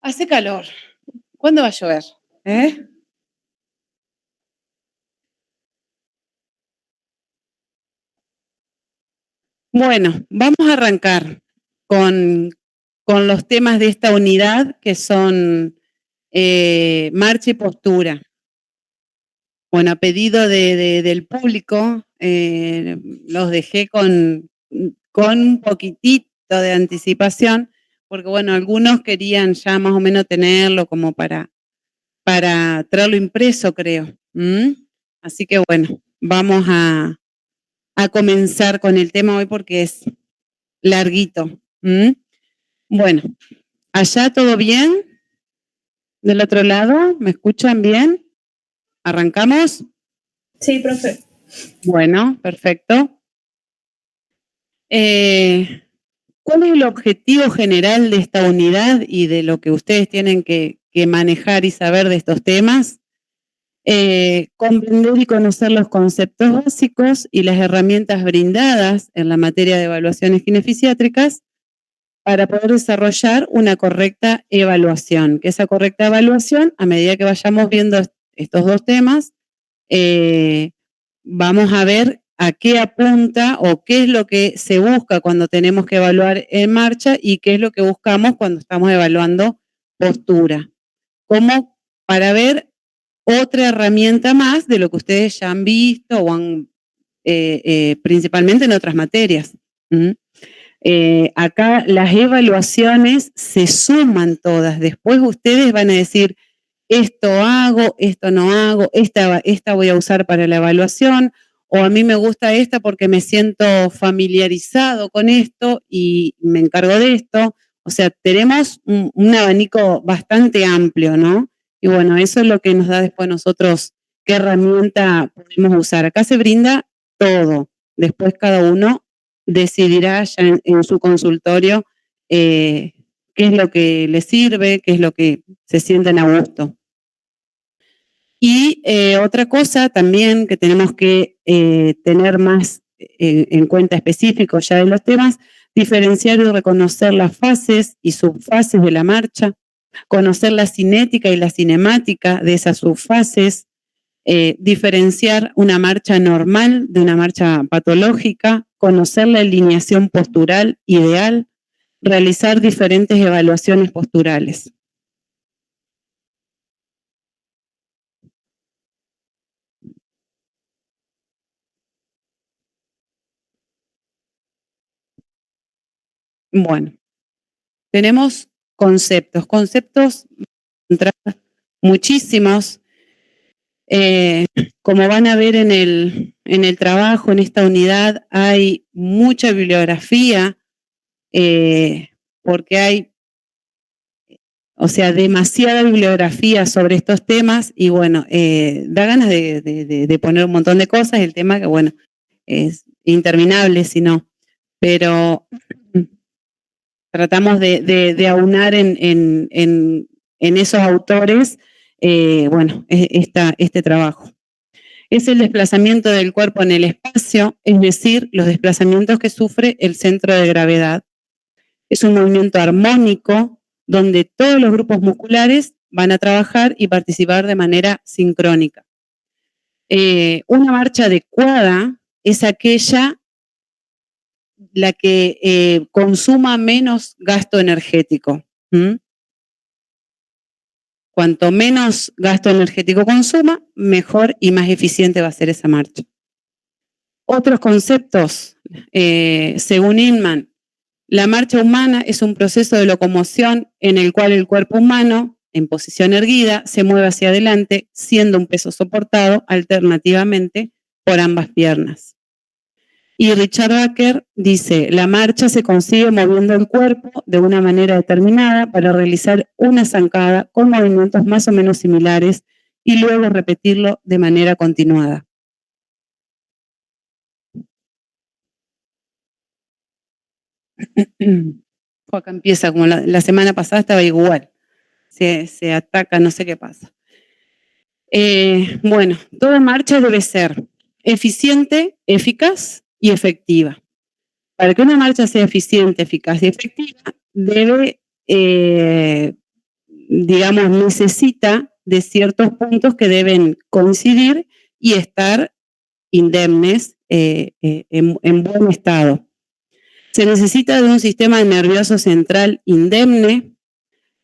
Hace calor. ¿Cuándo va a llover? Bueno, vamos a arrancar con los temas de esta unidad que son marcha y postura. Bueno, a pedido del público, los dejé con un poquitito de anticipación, porque bueno, algunos querían ya más o menos tenerlo como para traerlo impreso, creo. Así que bueno, vamos a comenzar con el tema hoy porque es larguito. Bueno, ¿allá todo bien? ¿Del otro lado? ¿Me escuchan bien? ¿Arrancamos? Sí, profe. Bueno, perfecto. ¿Cuál es el objetivo general de esta unidad y de lo que ustedes tienen que manejar y saber de estos temas? Comprender y conocer los conceptos básicos y las herramientas brindadas en la materia de evaluaciones kinefisiátricas para poder desarrollar una correcta evaluación. Que esa correcta evaluación, a medida que vayamos viendo estos dos temas, vamos a ver a qué apunta o qué es lo que se busca cuando tenemos que evaluar en marcha y qué es lo que buscamos cuando estamos evaluando postura. Como para ver otra herramienta más de lo que ustedes ya han visto o han principalmente en otras materias. Acá las evaluaciones se suman todas. Después ustedes van a decir, esto hago, esto no hago, esta voy a usar para la evaluación, o a mí me gusta esta porque me siento familiarizado con esto y me encargo de esto. O sea, tenemos un abanico bastante amplio, ¿no? Y bueno, eso es lo que nos da después nosotros qué herramienta podemos usar. Acá se brinda todo. Después cada uno decidirá ya en su consultorio qué es lo que le sirve, qué es lo que se sienten a gusto. Y otra cosa también que tenemos que tener más en cuenta específico ya de los temas, diferenciar y reconocer las fases y subfases de la marcha, conocer la cinética y la cinemática de esas subfases, diferenciar una marcha normal de una marcha patológica, conocer la alineación postural ideal, realizar diferentes evaluaciones posturales. Bueno, tenemos conceptos muchísimos. Como van a ver en el trabajo, en esta unidad, hay mucha bibliografía, porque hay, o sea, demasiada bibliografía sobre estos temas y bueno, da ganas de poner un montón de cosas, el tema que bueno, es interminable si no, pero tratamos de aunar en esos autores, bueno, este trabajo. Es el desplazamiento del cuerpo en el espacio, es decir, los desplazamientos que sufre el centro de gravedad. Es un movimiento armónico donde todos los grupos musculares van a trabajar y participar de manera sincrónica. Una marcha adecuada es aquella la que consuma menos gasto energético. Cuanto menos gasto energético consuma, mejor y más eficiente va a ser esa marcha. Otros conceptos, según Inman, la marcha humana es un proceso de locomoción en el cual el cuerpo humano, en posición erguida, se mueve hacia adelante, siendo un peso soportado alternativamente por ambas piernas. Y Richard Baker dice, la marcha se consigue moviendo el cuerpo de una manera determinada para realizar una zancada con movimientos más o menos similares y luego repetirlo de manera continuada. Acá empieza, como la semana pasada estaba igual. Se ataca, no sé qué pasa. Bueno, toda marcha debe ser eficiente, eficaz y efectiva. Para que una marcha sea eficiente, eficaz y efectiva, debe digamos, necesita de ciertos puntos que deben coincidir y estar indemnes en buen estado. Se necesita de un sistema nervioso central indemne.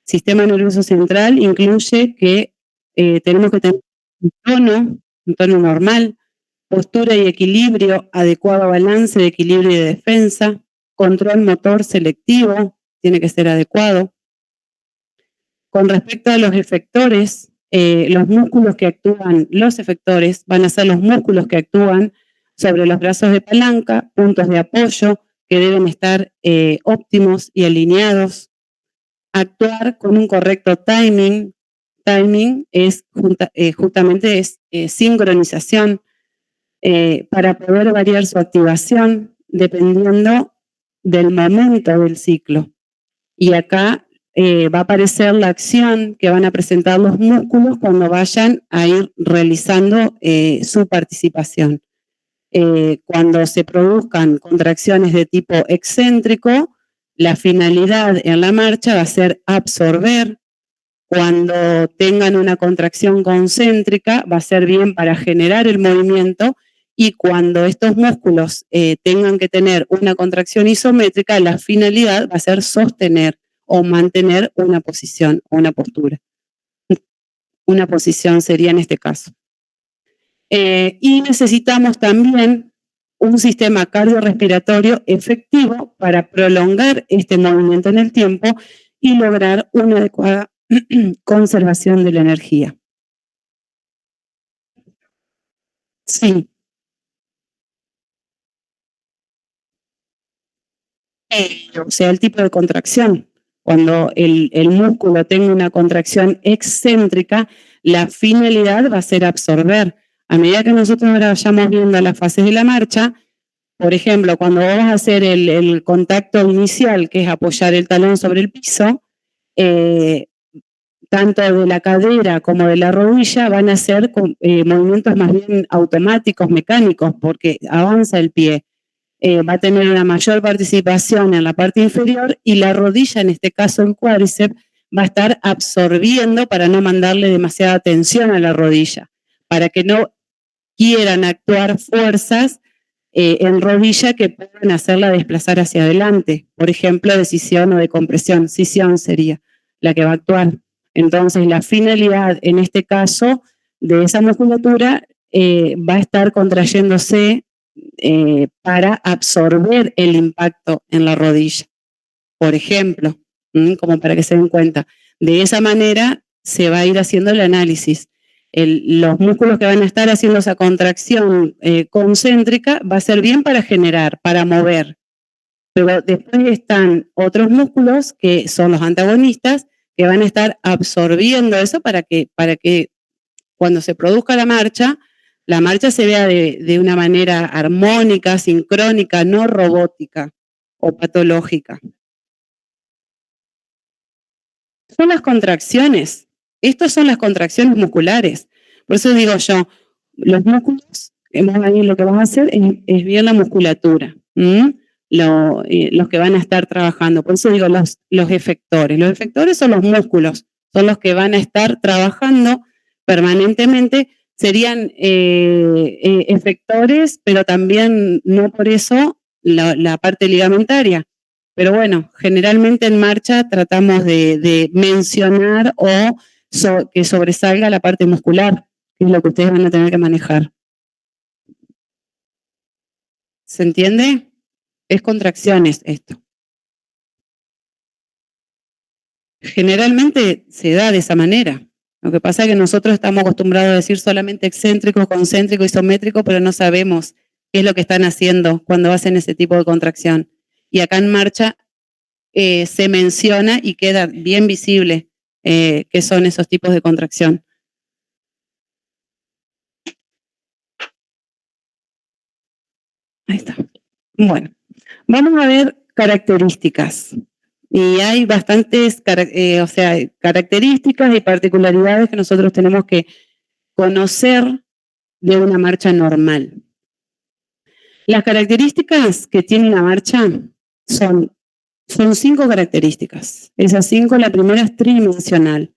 Sistema nervioso central incluye que tenemos que tener un tono normal, postura y equilibrio, adecuado balance de equilibrio y de defensa, control motor selectivo, tiene que ser adecuado. Con respecto a los efectores, los músculos que actúan, los efectores van a ser los músculos que actúan sobre los brazos de palanca, puntos de apoyo que deben estar óptimos y alineados. Actuar con un correcto timing. Timing es justamente sincronización para poder variar su activación dependiendo del momento del ciclo. Y acá va a aparecer la acción que van a presentar los músculos cuando vayan a ir realizando su participación. Cuando se produzcan contracciones de tipo excéntrico, la finalidad en la marcha va a ser absorber. Cuando tengan una contracción concéntrica, va a ser bien para generar el movimiento, y cuando estos músculos tengan que tener una contracción isométrica, la finalidad va a ser sostener o mantener una posición o una postura. Una posición sería en este caso. Y necesitamos también un sistema cardiorrespiratorio efectivo para prolongar este movimiento en el tiempo y lograr una adecuada conservación de la energía. Sí. O sea, el tipo de contracción. Cuando el músculo tenga una contracción excéntrica, la finalidad va a ser absorber. A medida que nosotros ahora vayamos viendo las fases de la marcha, por ejemplo, cuando vamos a hacer el contacto inicial, que es apoyar el talón sobre el piso, tanto de la cadera como de la rodilla van a ser movimientos más bien automáticos, mecánicos, porque avanza el pie. Va a tener una mayor participación en la parte inferior, y la rodilla, en este caso el cuádriceps, va a estar absorbiendo para no mandarle demasiada tensión a la rodilla, para que no quieran actuar fuerzas en rodilla que puedan hacerla desplazar hacia adelante. Por ejemplo, de cisión o de compresión. Cisión sería la que va a actuar. Entonces, la finalidad en este caso de esa musculatura va a estar contrayéndose para absorber el impacto en la rodilla, por ejemplo, como para que se den cuenta. De esa manera se va a ir haciendo el análisis. Los músculos que van a estar haciendo esa contracción concéntrica va a ser bien para generar, para mover. Pero después están otros músculos que son los antagonistas, que van a estar absorbiendo eso para que cuando se produzca la marcha se vea de una manera armónica, sincrónica, no robótica o patológica. Son las contracciones. Estas son las contracciones musculares. Por eso digo yo, los músculos, ahí lo que vamos a hacer es bien la musculatura, los que van a estar trabajando. Por eso digo los efectores. Los efectores son los músculos, son los que van a estar trabajando permanentemente. Serían efectores, pero también no por eso la parte ligamentaria. Pero bueno, generalmente en marcha tratamos de mencionar o que sobresalga la parte muscular, que es lo que ustedes van a tener que manejar. ¿Se entiende? Es contracciones esto. Generalmente se da de esa manera. Lo que pasa es que nosotros estamos acostumbrados a decir solamente excéntrico, concéntrico, isométrico, pero no sabemos qué es lo que están haciendo cuando hacen ese tipo de contracción. Y acá en marcha se menciona y queda bien visible qué son esos tipos de contracción. Ahí está. Bueno, vamos a ver características. Y hay bastantes características y particularidades que nosotros tenemos que conocer de una marcha normal. Las características que tiene una marcha son 5 características. Esas 5, la primera es tridimensional.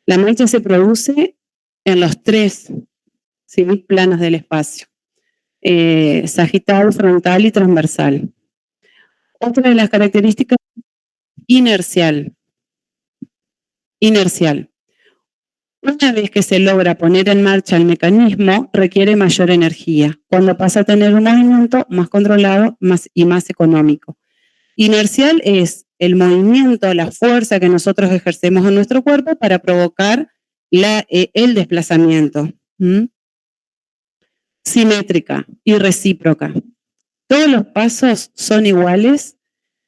La marcha se produce en los 3, ¿sí?, planos del espacio, sagital, frontal y transversal. Otra de las características, inercial. Una vez que se logra poner en marcha el mecanismo, requiere mayor energía, cuando pasa a tener un movimiento más controlado y más económico. Inercial es el movimiento, la fuerza que nosotros ejercemos en nuestro cuerpo para provocar el desplazamiento. Simétrica y recíproca. Todos los pasos son iguales.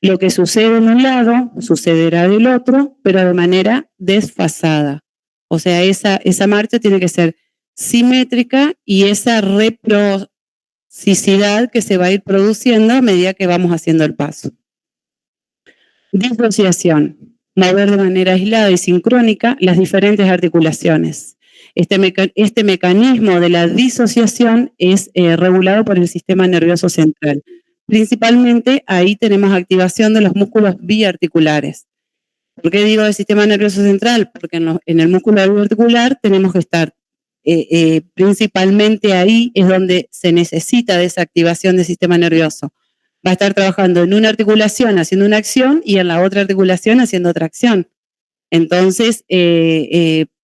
Lo que sucede en un lado sucederá del otro, pero de manera desfasada. O sea, esa marcha tiene que ser simétrica y esa reciprocidad que se va a ir produciendo a medida que vamos haciendo el paso. Disociación. Mover de manera aislada y sincrónica las diferentes articulaciones. Este mecanismo de la disociación es regulado por el sistema nervioso central. Principalmente ahí tenemos activación de los músculos biarticulares. ¿Por qué digo del sistema nervioso central? Porque en el músculo biarticular tenemos que estar, principalmente ahí es donde se necesita de esa activación del sistema nervioso. Va a estar trabajando en una articulación haciendo una acción y en la otra articulación haciendo otra acción. Entonces,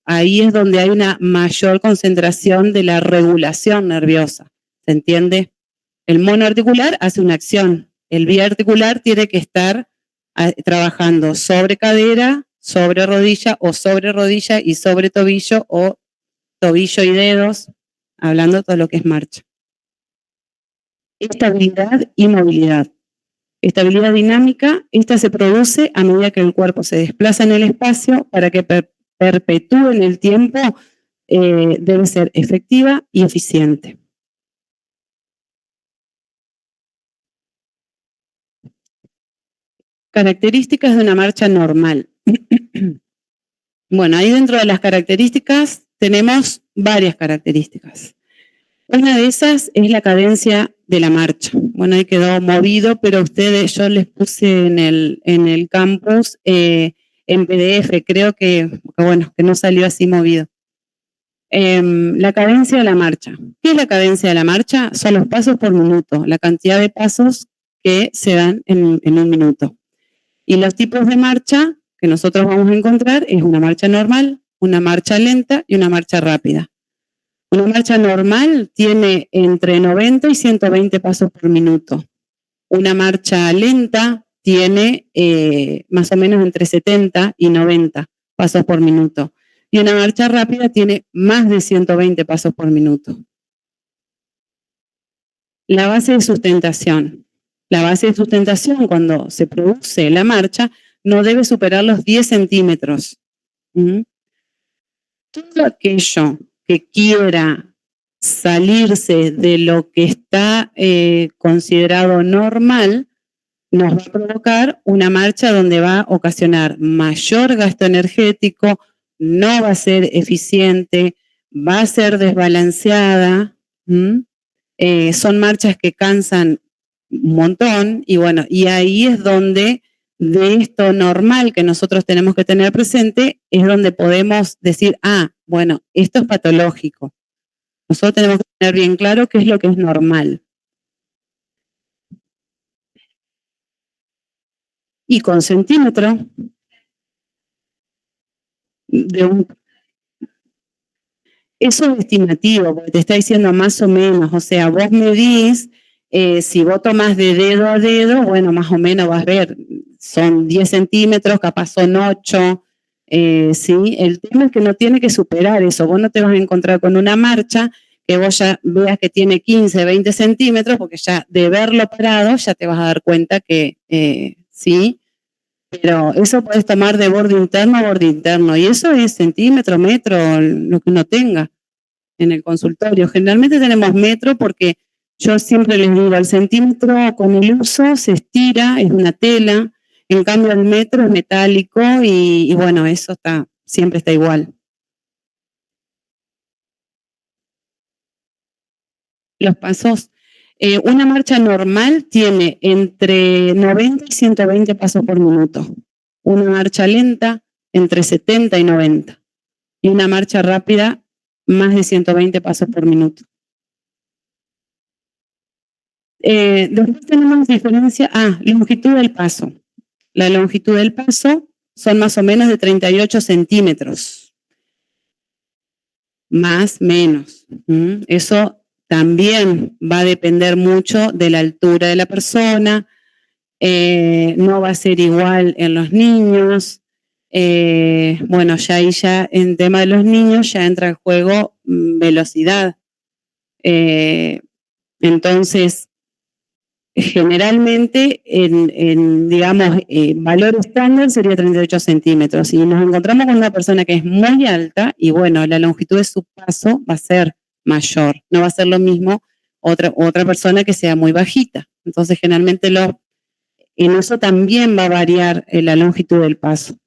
ahí es donde hay una mayor concentración de la regulación nerviosa. ¿Se entiende? El monoarticular hace una acción. El biarticular tiene que estar trabajando sobre cadera, sobre rodilla o sobre rodilla y sobre tobillo o tobillo y dedos, hablando de todo lo que es marcha. Estabilidad y movilidad. Estabilidad dinámica, esta se produce a medida que el cuerpo se desplaza en el espacio para que perpetúe en el tiempo, debe ser efectiva y eficiente. Características de una marcha normal. Bueno, ahí dentro de las características tenemos varias características. Una de esas es la cadencia de la marcha. Bueno, ahí quedó movido, pero ustedes, yo les puse en el campus en PDF, creo que no salió así movido. La cadencia de la marcha. ¿Qué es la cadencia de la marcha? Son los pasos por minuto, la cantidad de pasos que se dan en un minuto. Y los tipos de marcha que nosotros vamos a encontrar es una marcha normal, una marcha lenta y una marcha rápida. Una marcha normal tiene entre 90 y 120 pasos por minuto. Una marcha lenta tiene más o menos entre 70 y 90 pasos por minuto. Y una marcha rápida tiene más de 120 pasos por minuto. La base de sustentación. La base de sustentación, cuando se produce la marcha, no debe superar los 10 centímetros. Todo aquello que quiera salirse de lo que está considerado normal, nos va a provocar una marcha donde va a ocasionar mayor gasto energético, no va a ser eficiente, va a ser desbalanceada. Son marchas que cansan un montón y bueno, y ahí es donde de esto normal que nosotros tenemos que tener presente es donde podemos decir, bueno, esto es patológico. Nosotros tenemos que tener bien claro qué es lo que es normal. Y con centímetro eso es estimativo, porque te está diciendo más o menos, o sea, vos medís, si vos tomás de dedo a dedo, bueno, más o menos vas a ver, son 10 centímetros, capaz son 8, ¿sí? El tema es que no tiene que superar eso, vos no te vas a encontrar con una marcha que vos ya veas que tiene 15, 20 centímetros, porque ya de verlo parado ya te vas a dar cuenta que, ¿sí? Pero eso puedes tomar de borde interno a borde interno, y eso es centímetro, metro, lo que uno tenga en el consultorio. Generalmente tenemos metro porque yo siempre les digo, el centímetro con el uso se estira, es una tela, en cambio el metro es metálico y bueno, eso siempre está igual. Los pasos, una marcha normal tiene entre 90 y 120 pasos por minuto. Una marcha lenta entre 70 y 90. y una marcha rápida más de 120 pasos por minuto. Después tenemos diferencia, longitud del paso. La longitud del paso son más o menos de 38 centímetros. Más, menos. Eso también va a depender mucho de la altura de la persona. No va a ser igual en los niños. Bueno, ya en tema de los niños ya entra en juego velocidad. Entonces, generalmente, digamos, valor estándar sería 38 centímetros. Y nos encontramos con una persona que es muy alta y, bueno, la longitud de su paso va a ser mayor. No va a ser lo mismo otra persona que sea muy bajita. Entonces, generalmente en eso también va a variar la longitud del paso.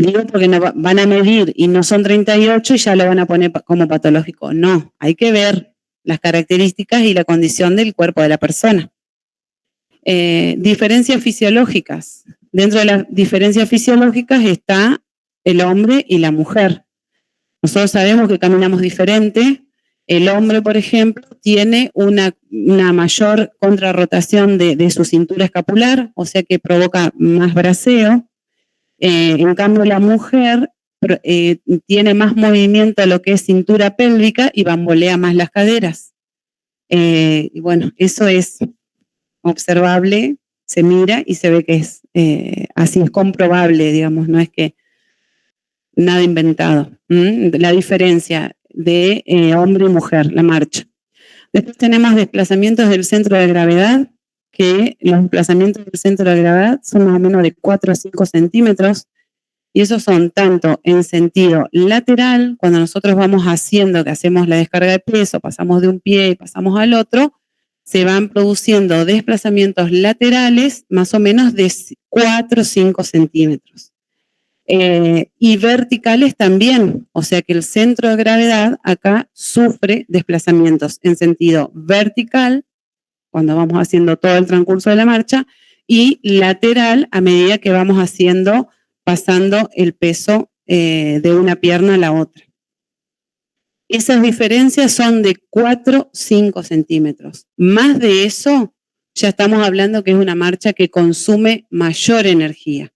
Digo porque no van a medir y no son 38 y ya lo van a poner como patológico. No, hay que ver las características y la condición del cuerpo de la persona. Diferencias fisiológicas. Dentro de las diferencias fisiológicas está el hombre y la mujer. Nosotros sabemos que caminamos diferente. El hombre, por ejemplo, tiene una mayor contrarrotación de su cintura escapular, o sea que provoca más braceo. En cambio, la mujer tiene más movimiento a lo que es cintura pélvica y bambolea más las caderas. Y bueno, eso es observable, se mira y se ve que es así, es comprobable, digamos, no es que nada inventado. La diferencia de hombre y mujer, la marcha. Después tenemos desplazamientos del centro de gravedad, que los desplazamientos del centro de gravedad son más o menos de 4 a 5 centímetros, y esos son tanto en sentido lateral, cuando nosotros vamos haciendo, que hacemos la descarga de peso, pasamos de un pie y pasamos al otro, se van produciendo desplazamientos laterales más o menos de 4 o 5 centímetros. Y verticales también, o sea que el centro de gravedad acá sufre desplazamientos en sentido vertical, cuando vamos haciendo todo el transcurso de la marcha, y lateral a medida que vamos pasando el peso de una pierna a la otra. Esas diferencias son de 4 o 5 centímetros. Más de eso, ya estamos hablando que es una marcha que consume mayor energía.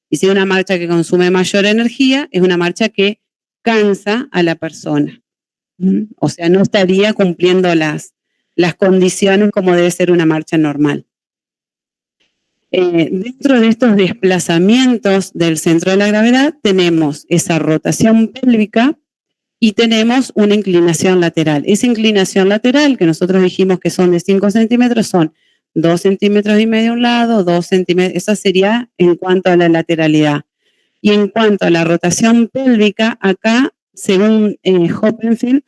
Y si es una marcha que consume mayor energía, es una marcha que cansa a la persona. O sea, no estaría cumpliendo las condiciones como debe ser una marcha normal. Dentro de estos desplazamientos del centro de la gravedad tenemos esa rotación pélvica y tenemos una inclinación lateral. Esa inclinación lateral que nosotros dijimos que son de 5 centímetros son 2,5 centímetros a un lado, 2 centímetros, esa sería en cuanto a la lateralidad. Y en cuanto a la rotación pélvica, acá, según Hoppenfield,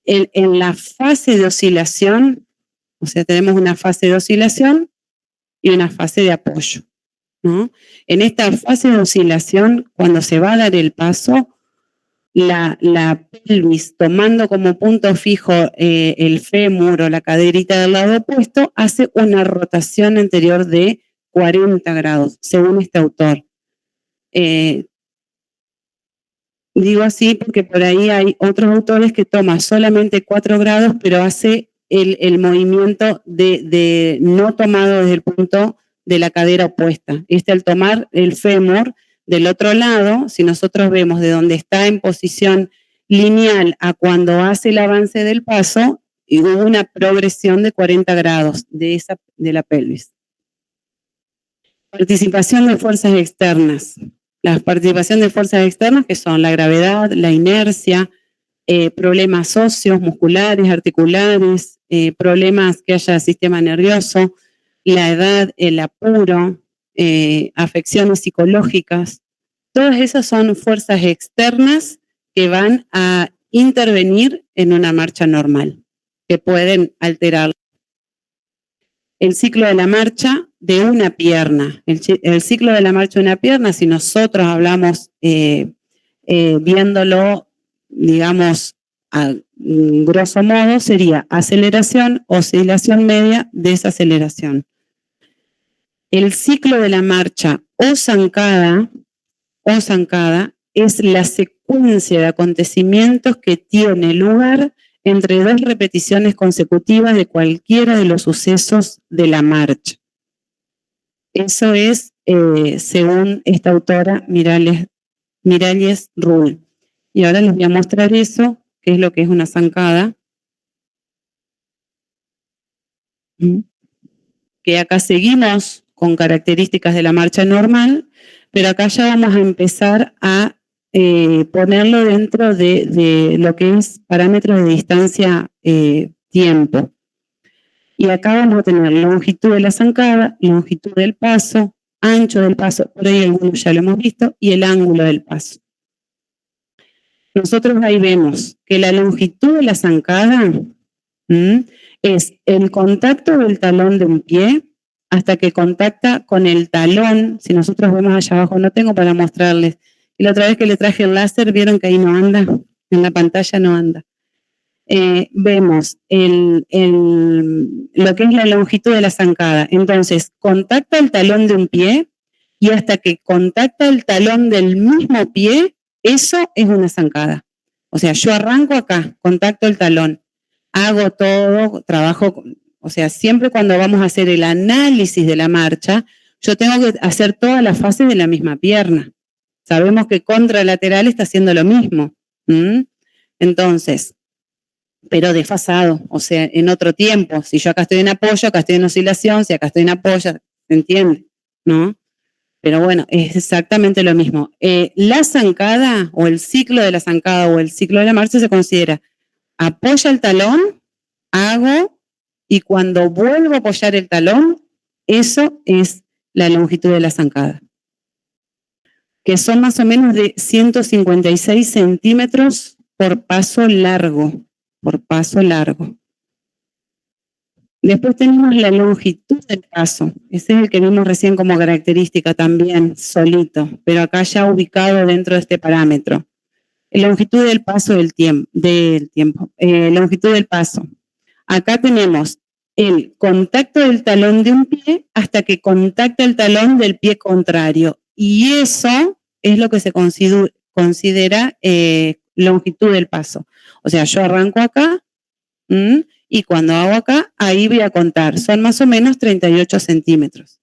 en la fase de oscilación, o sea, tenemos una fase de oscilación y una fase de apoyo, ¿no? En esta fase de oscilación, cuando se va a dar el paso, la pelvis, tomando como punto fijo el fémur o la caderita del lado opuesto, hace una rotación anterior de 40 grados, según este autor. Digo así porque por ahí hay otros autores que toman solamente 4 grados, pero hace el movimiento de no tomado desde el punto de la cadera opuesta. Al tomar el fémur del otro lado, si nosotros vemos de donde está en posición lineal a cuando hace el avance del paso, hubo una progresión de 40 grados de la pelvis. Participación de fuerzas externas. La participación de fuerzas externas que son la gravedad, la inercia, problemas óseos, musculares, articulares, problemas que haya sistema nervioso, la edad, el apuro, afecciones psicológicas. Todas esas son fuerzas externas que van a intervenir en una marcha normal, que pueden alterar el ciclo de la marcha de una pierna. El ciclo de la marcha de una pierna, si nosotros hablamos viéndolo, digamos, a grosso modo, sería aceleración, oscilación media, desaceleración. El ciclo de la marcha o zancada es la secuencia de acontecimientos que tiene lugar entre dos repeticiones consecutivas de cualquiera de los sucesos de la marcha. Eso es, según esta autora, Miralles Rull. Y ahora les voy a mostrar eso, que es lo que es una zancada. Que acá seguimos con características de la marcha normal, pero acá ya vamos a empezar a ponerlo dentro de lo que es parámetros de distancia tiempo. Y acá vamos a tener longitud de la zancada, longitud del paso, ancho del paso, por ahí algunos ya lo hemos visto, y el ángulo del paso. Nosotros ahí vemos que la longitud de la zancada es el contacto del talón de un pie hasta que contacta con el talón. Si nosotros vemos allá abajo, no tengo para mostrarles. Y la otra vez que le traje el láser, vieron que ahí no anda, en la pantalla no anda. Vemos lo que es la longitud de la zancada. Entonces, contacta el talón de un pie y hasta que contacta el talón del mismo pie, eso es una zancada. O sea, yo arranco acá, contacto el talón, hago todo, trabajo, o sea, siempre cuando vamos a hacer el análisis de la marcha, yo tengo que hacer todas las fases de la misma pierna. Sabemos que contralateral está haciendo lo mismo. Entonces, pero desfasado, o sea, en otro tiempo. Si yo acá estoy en apoyo, acá estoy en oscilación, si acá estoy en apoyo, ¿se entiende? ¿No? Pero bueno, es exactamente lo mismo. La zancada o el ciclo de la zancada o el ciclo de la marcha se considera apoya el talón, hago, y cuando vuelvo a apoyar el talón, eso es la longitud de la zancada, que son más o menos de 156 centímetros por paso largo, Después tenemos la longitud del paso. Ese es el que vimos recién como característica también, solito, pero acá ya ubicado dentro de este parámetro. Longitud del paso longitud del paso. Acá tenemos el contacto del talón de un pie hasta que contacta el talón del pie contrario. Y eso es lo que se considera longitud del paso. O sea, yo arranco acá y cuando hago acá, ahí voy a contar. Son más o menos 38 centímetros.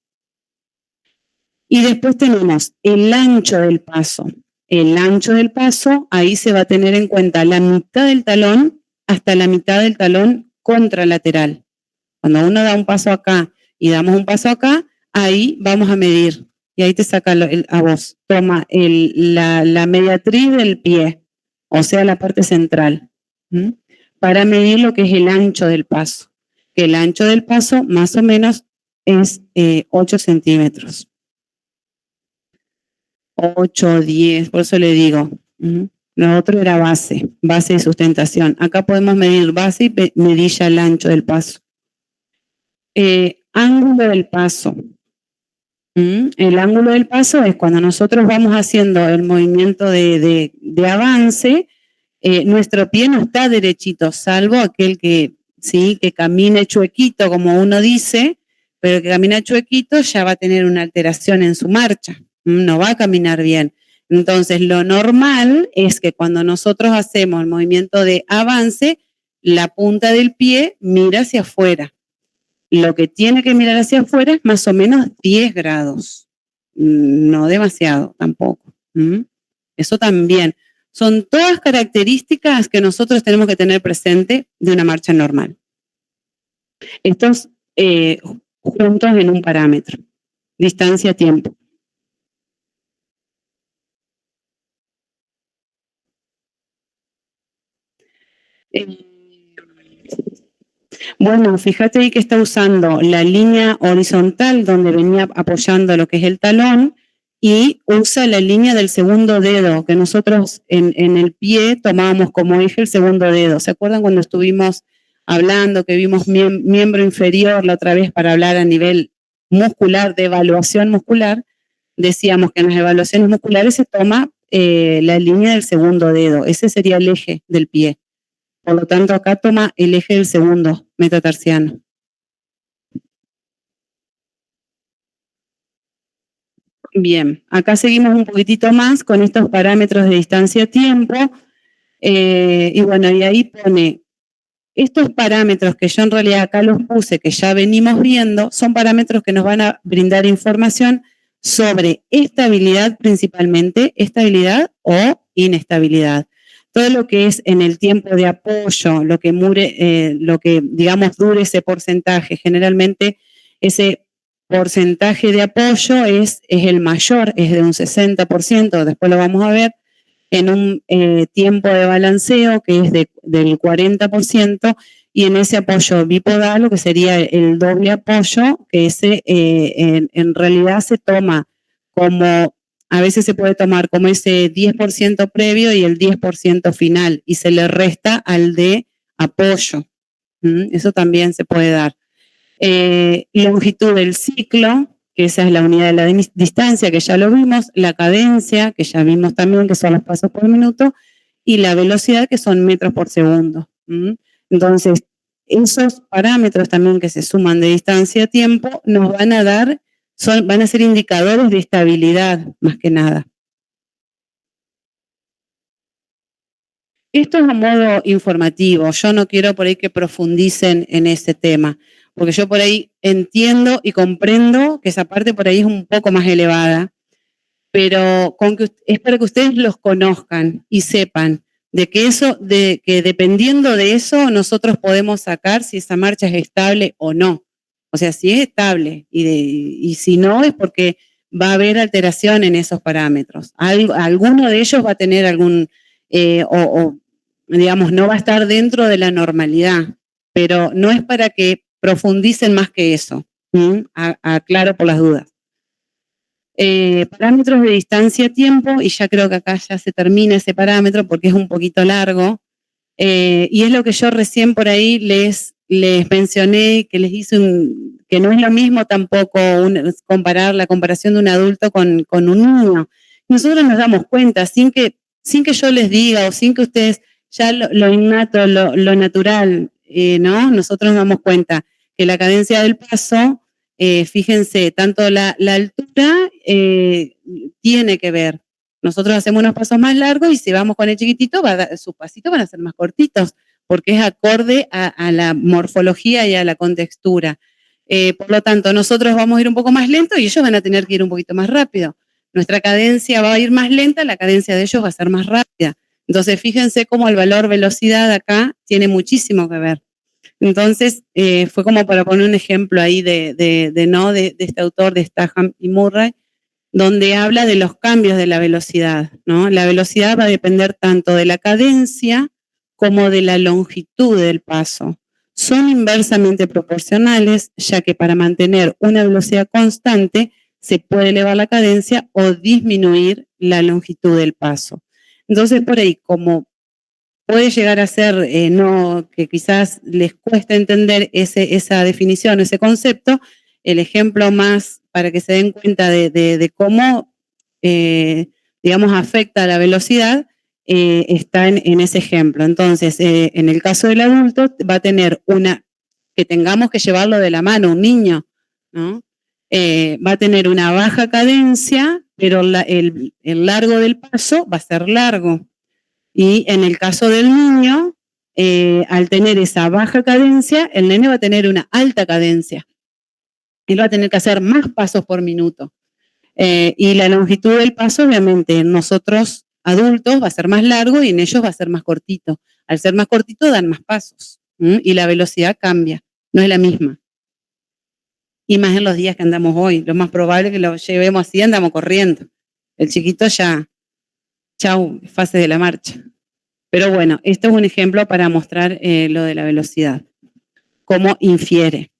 Y después tenemos el ancho del paso. El ancho del paso, ahí se va a tener en cuenta la mitad del talón hasta la mitad del talón contralateral. Cuando uno da un paso acá y damos un paso acá, ahí vamos a medir. Y ahí te saca a vos. Toma la mediatriz del pie, o sea, la parte central, para medir lo que es el ancho del paso. Que el ancho del paso más o menos es 8 centímetros. 8, 10, por eso le digo. Lo otro era base y sustentación. Acá podemos medir base y medir ya el ancho del paso. Ángulo del paso. El ángulo del paso es cuando nosotros vamos haciendo el movimiento de avance, nuestro pie no está derechito, salvo aquel que camine chuequito, como uno dice, pero que camina chuequito ya va a tener una alteración en su marcha. No va a caminar bien. Entonces, lo normal es que cuando nosotros hacemos el movimiento de avance, la punta del pie mira hacia afuera. Lo que tiene que mirar hacia afuera es más o menos 10 grados. No demasiado tampoco. Eso también. Son todas características que nosotros tenemos que tener presente de una marcha normal. Estos juntos en un parámetro. Distancia-tiempo. Bueno, fíjate ahí que está usando la línea horizontal donde venía apoyando lo que es el talón y usa la línea del segundo dedo, que nosotros en el pie tomábamos como eje el segundo dedo. ¿Se acuerdan cuando estuvimos hablando que vimos miembro inferior la otra vez para hablar a nivel muscular, de evaluación muscular? Decíamos que en las evaluaciones musculares se toma la línea del segundo dedo. Ese sería el eje del pie. Por lo tanto, acá toma el eje del segundo metatarsiano. Bien, acá seguimos un poquitito más con estos parámetros de distancia-tiempo. Y bueno, y ahí pone, estos parámetros que yo en realidad acá los puse, que ya venimos viendo, son parámetros que nos van a brindar información sobre estabilidad principalmente, estabilidad o inestabilidad. Todo lo que es en el tiempo de apoyo, lo que digamos dure ese porcentaje, generalmente ese porcentaje de apoyo es el mayor, es de un 60%, después lo vamos a ver, en un tiempo de balanceo que es del 40%, y en ese apoyo bipodal, lo que sería el doble apoyo, que ese en realidad se toma como, a veces se puede tomar como ese 10% previo y el 10% final, y se le resta al de apoyo. Eso también se puede dar. Longitud del ciclo, que esa es la unidad de la distancia, que ya lo vimos, la cadencia, que ya vimos también, que son los pasos por minuto, y la velocidad, que son metros por segundo. Entonces, esos parámetros también que se suman de distancia a tiempo nos van a dar, van a ser indicadores de estabilidad, más que nada. Esto es a modo informativo, yo no quiero por ahí que profundicen en ese tema, porque yo por ahí entiendo y comprendo que esa parte por ahí es un poco más elevada, pero es para que ustedes los conozcan y sepan de que dependiendo de eso nosotros podemos sacar si esa marcha es estable o no. O sea, si es estable y si no es porque va a haber alteración en esos parámetros. Alguno de ellos va a tener algún, digamos, no va a estar dentro de la normalidad, pero no es para que profundicen más que eso. Aclaro por las dudas. Parámetros de distancia-tiempo, y ya creo que acá ya se termina ese parámetro porque es un poquito largo, y es lo que yo recién por ahí les mencioné, que les hice que no es lo mismo tampoco comparar la comparación de un adulto con un niño. Nosotros nos damos cuenta, sin que yo les diga o sin que ustedes ya lo innato, lo natural, ¿no? Nosotros nos damos cuenta que la cadencia del paso, fíjense, tanto la altura tiene que ver. Nosotros hacemos unos pasos más largos y si vamos con el chiquitito, sus pasitos van a ser más cortitos, porque es acorde a la morfología y a la contextura. Por lo tanto, nosotros vamos a ir un poco más lento y ellos van a tener que ir un poquito más rápido. Nuestra cadencia va a ir más lenta, la cadencia de ellos va a ser más rápida. Entonces, fíjense cómo el valor velocidad acá tiene muchísimo que ver. Entonces, fue como para poner un ejemplo ahí de este autor, de Staham y Murray, donde habla de los cambios de la velocidad, ¿no? La velocidad va a depender tanto de la cadencia como de la longitud del paso. Son inversamente proporcionales, ya que para mantener una velocidad constante se puede elevar la cadencia o disminuir la longitud del paso. Entonces, por ahí, como puede llegar a ser que quizás les cuesta entender esa definición, ese concepto, el ejemplo más para que se den cuenta de cómo, digamos, afecta la velocidad, está en ese ejemplo. Entonces, en el caso del adulto, va a tener que tengamos que llevarlo de la mano, un niño, ¿no? Va a tener una baja cadencia, pero el largo del paso va a ser largo. Y en el caso del niño, al tener esa baja cadencia, el nene va a tener una alta cadencia. Él va a tener que hacer más pasos por minuto. Y la longitud del paso, obviamente, en nosotros adultos va a ser más largo y en ellos va a ser más cortito. Al ser más cortito, dan más pasos. Y la velocidad cambia, no es la misma. Y más en los días que andamos hoy. Lo más probable es que lo llevemos así, andamos corriendo. El chiquito ya, chau, fase de la marcha. Pero bueno, esto es un ejemplo para mostrar lo de la velocidad, cómo infiere.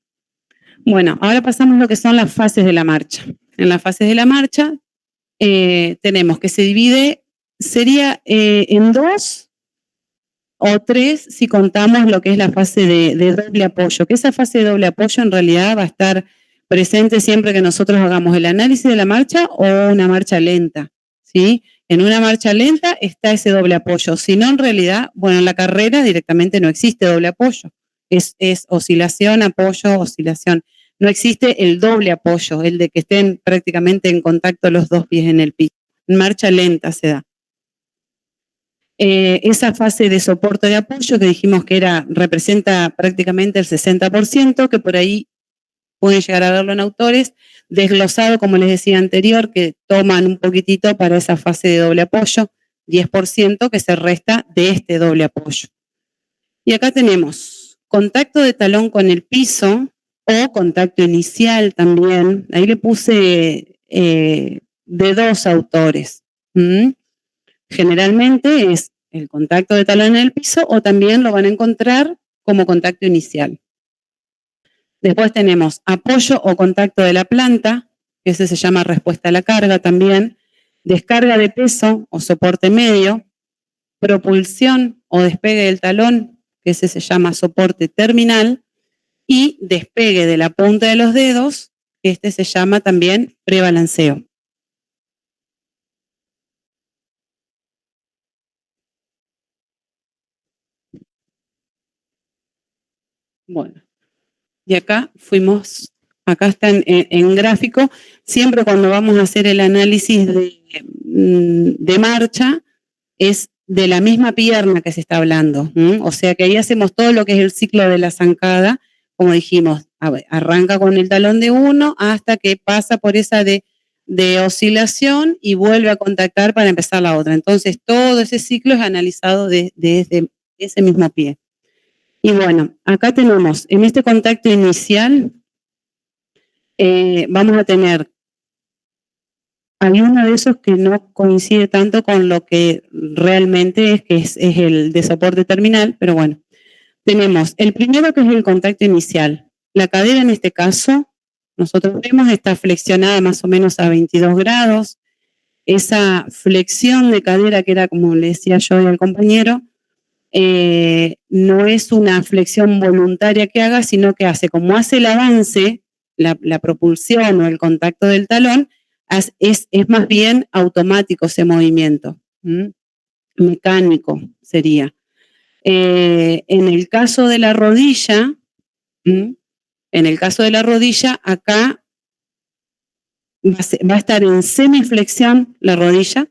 Bueno, ahora pasamos a lo que son las fases de la marcha. En las fases de la marcha tenemos que se divide, sería en 2 o 3 si contamos lo que es la fase de doble apoyo, que esa fase de doble apoyo en realidad va a estar presente siempre que nosotros hagamos el análisis de la marcha o una marcha lenta, ¿sí? En una marcha lenta está ese doble apoyo, si no en realidad, bueno, en la carrera directamente no existe doble apoyo, es oscilación, apoyo, oscilación. No existe el doble apoyo, el de que estén prácticamente en contacto los dos pies en el piso. En marcha lenta se da. Esa fase de soporte de apoyo que dijimos que representa prácticamente el 60%, que por ahí pueden llegar a verlo en autores, desglosado, como les decía anterior, que toman un poquitito para esa fase de doble apoyo, 10% que se resta de este doble apoyo. Y acá tenemos contacto de talón con el piso o contacto inicial también. Ahí le puse de dos autores. Generalmente es el contacto de talón en el piso o también lo van a encontrar como contacto inicial. Después tenemos apoyo o contacto de la planta, que ese se llama respuesta a la carga también, descarga de peso o soporte medio, propulsión o despegue del talón, que ese se llama soporte terminal, y despegue de la punta de los dedos, que este se llama también prebalanceo. Bueno, y acá está en gráfico, siempre cuando vamos a hacer el análisis de marcha, es de la misma pierna que se está hablando. O sea que ahí hacemos todo lo que es el ciclo de la zancada, como dijimos, arranca con el talón de uno hasta que pasa por esa de oscilación y vuelve a contactar para empezar la otra. Entonces todo ese ciclo es analizado desde ese mismo pie. Y bueno, acá tenemos, en este contacto inicial, vamos a tener, hay uno de esos que no coincide tanto con lo que realmente es, que es el de soporte terminal, pero bueno, tenemos el primero que es el contacto inicial. La cadera en este caso, nosotros vemos, está flexionada más o menos a 22 grados. Esa flexión de cadera que era, como le decía yo al compañero, no es una flexión voluntaria que haga, sino que como hace el avance, la propulsión o el contacto del talón, es más bien automático ese movimiento, mecánico sería. En el caso de la rodilla, acá va a estar en semiflexión la rodilla.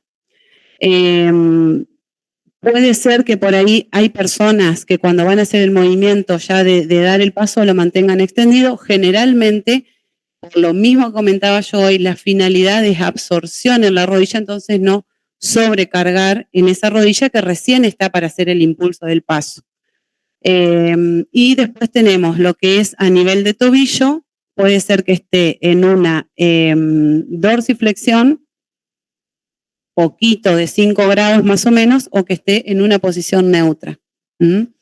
Puede ser que por ahí hay personas que cuando van a hacer el movimiento ya de dar el paso lo mantengan extendido. Generalmente, por lo mismo que comentaba yo hoy, la finalidad es absorción en la rodilla, entonces no sobrecargar en esa rodilla que recién está para hacer el impulso del paso. Y después tenemos lo que es a nivel de tobillo, puede ser que esté en una dorsiflexión, poquito de 5 grados más o menos, o que esté en una posición neutra. En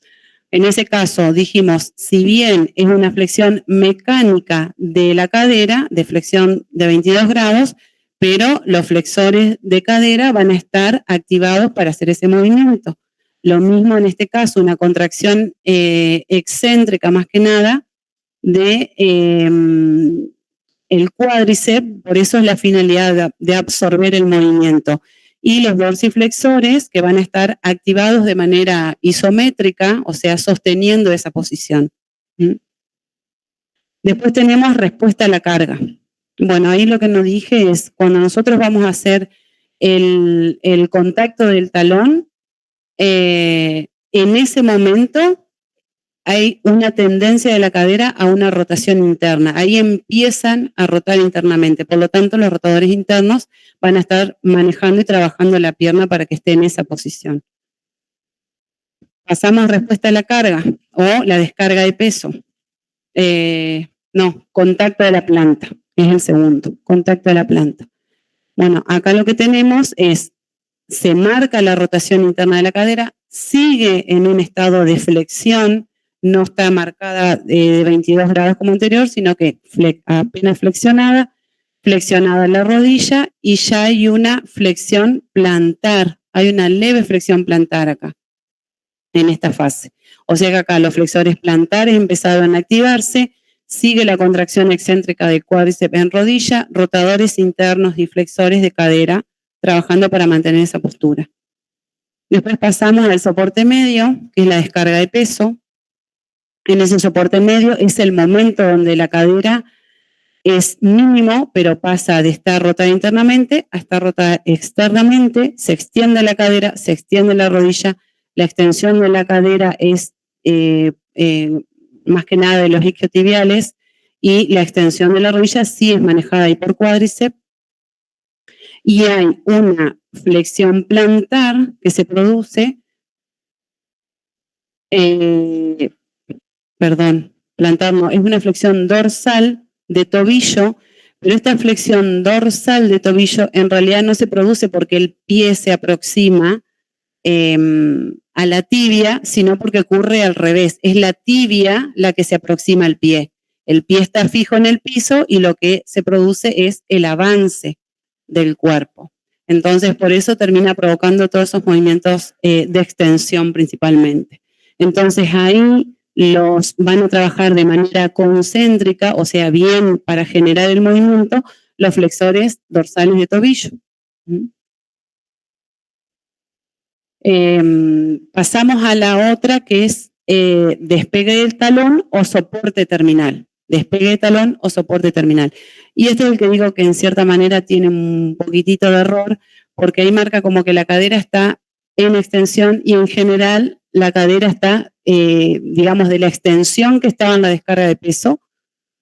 ese caso dijimos, si bien es una flexión mecánica de la cadera, de flexión de 22 grados, pero los flexores de cadera van a estar activados para hacer ese movimiento. Lo mismo en este caso, una contracción excéntrica más que nada de el cuádriceps, por eso es la finalidad de absorber el movimiento. Y los dorsiflexores que van a estar activados de manera isométrica, o sea, sosteniendo esa posición. Después tenemos respuesta a la carga. Bueno, ahí lo que nos dije es, cuando nosotros vamos a hacer el contacto del talón, en ese momento hay una tendencia de la cadera a una rotación interna. Ahí empiezan a rotar internamente. Por lo tanto, los rotadores internos van a estar manejando y trabajando la pierna para que esté en esa posición. Pasamos a respuesta a la carga o la descarga de peso. Contacto de la planta. Es el segundo, contacto de la planta. Bueno, acá lo que tenemos es, se marca la rotación interna de la cadera, sigue en un estado de flexión, no está marcada de 22 grados como anterior, sino que apenas flexionada la rodilla y ya hay una flexión plantar, hay una leve flexión plantar acá, en esta fase. O sea que acá los flexores plantares empezaron a activarse, sigue la contracción excéntrica del cuádriceps en rodilla, rotadores internos y flexores de cadera trabajando para mantener esa postura. Después pasamos al soporte medio, que es la descarga de peso. En ese soporte medio es el momento donde la cadera es mínimo, pero pasa de estar rotada internamente a estar rotada externamente, se extiende la cadera, se extiende la rodilla, la extensión de la cadera es más que nada de los isquiotibiales y la extensión de la rodilla sí es manejada ahí por cuádriceps y hay una flexión plantar que se produce, plantar no, es una flexión dorsal de tobillo, pero esta flexión dorsal de tobillo en realidad no se produce porque el pie se aproxima a la tibia, sino porque ocurre al revés. Es la tibia la que se aproxima al pie. El pie está fijo en el piso y lo que se produce es el avance del cuerpo. Entonces, por eso termina provocando todos esos movimientos de extensión principalmente. Entonces, ahí los van a trabajar de manera concéntrica, o sea, bien para generar el movimiento, los flexores dorsales de tobillo. Pasamos a la otra que es despegue del talón o soporte terminal. Despegue de talón o soporte terminal. Y este es el que digo que en cierta manera tiene un poquitito de error, porque ahí marca como que la cadera está en extensión y en general la cadera está, digamos, de la extensión que estaba en la descarga de peso,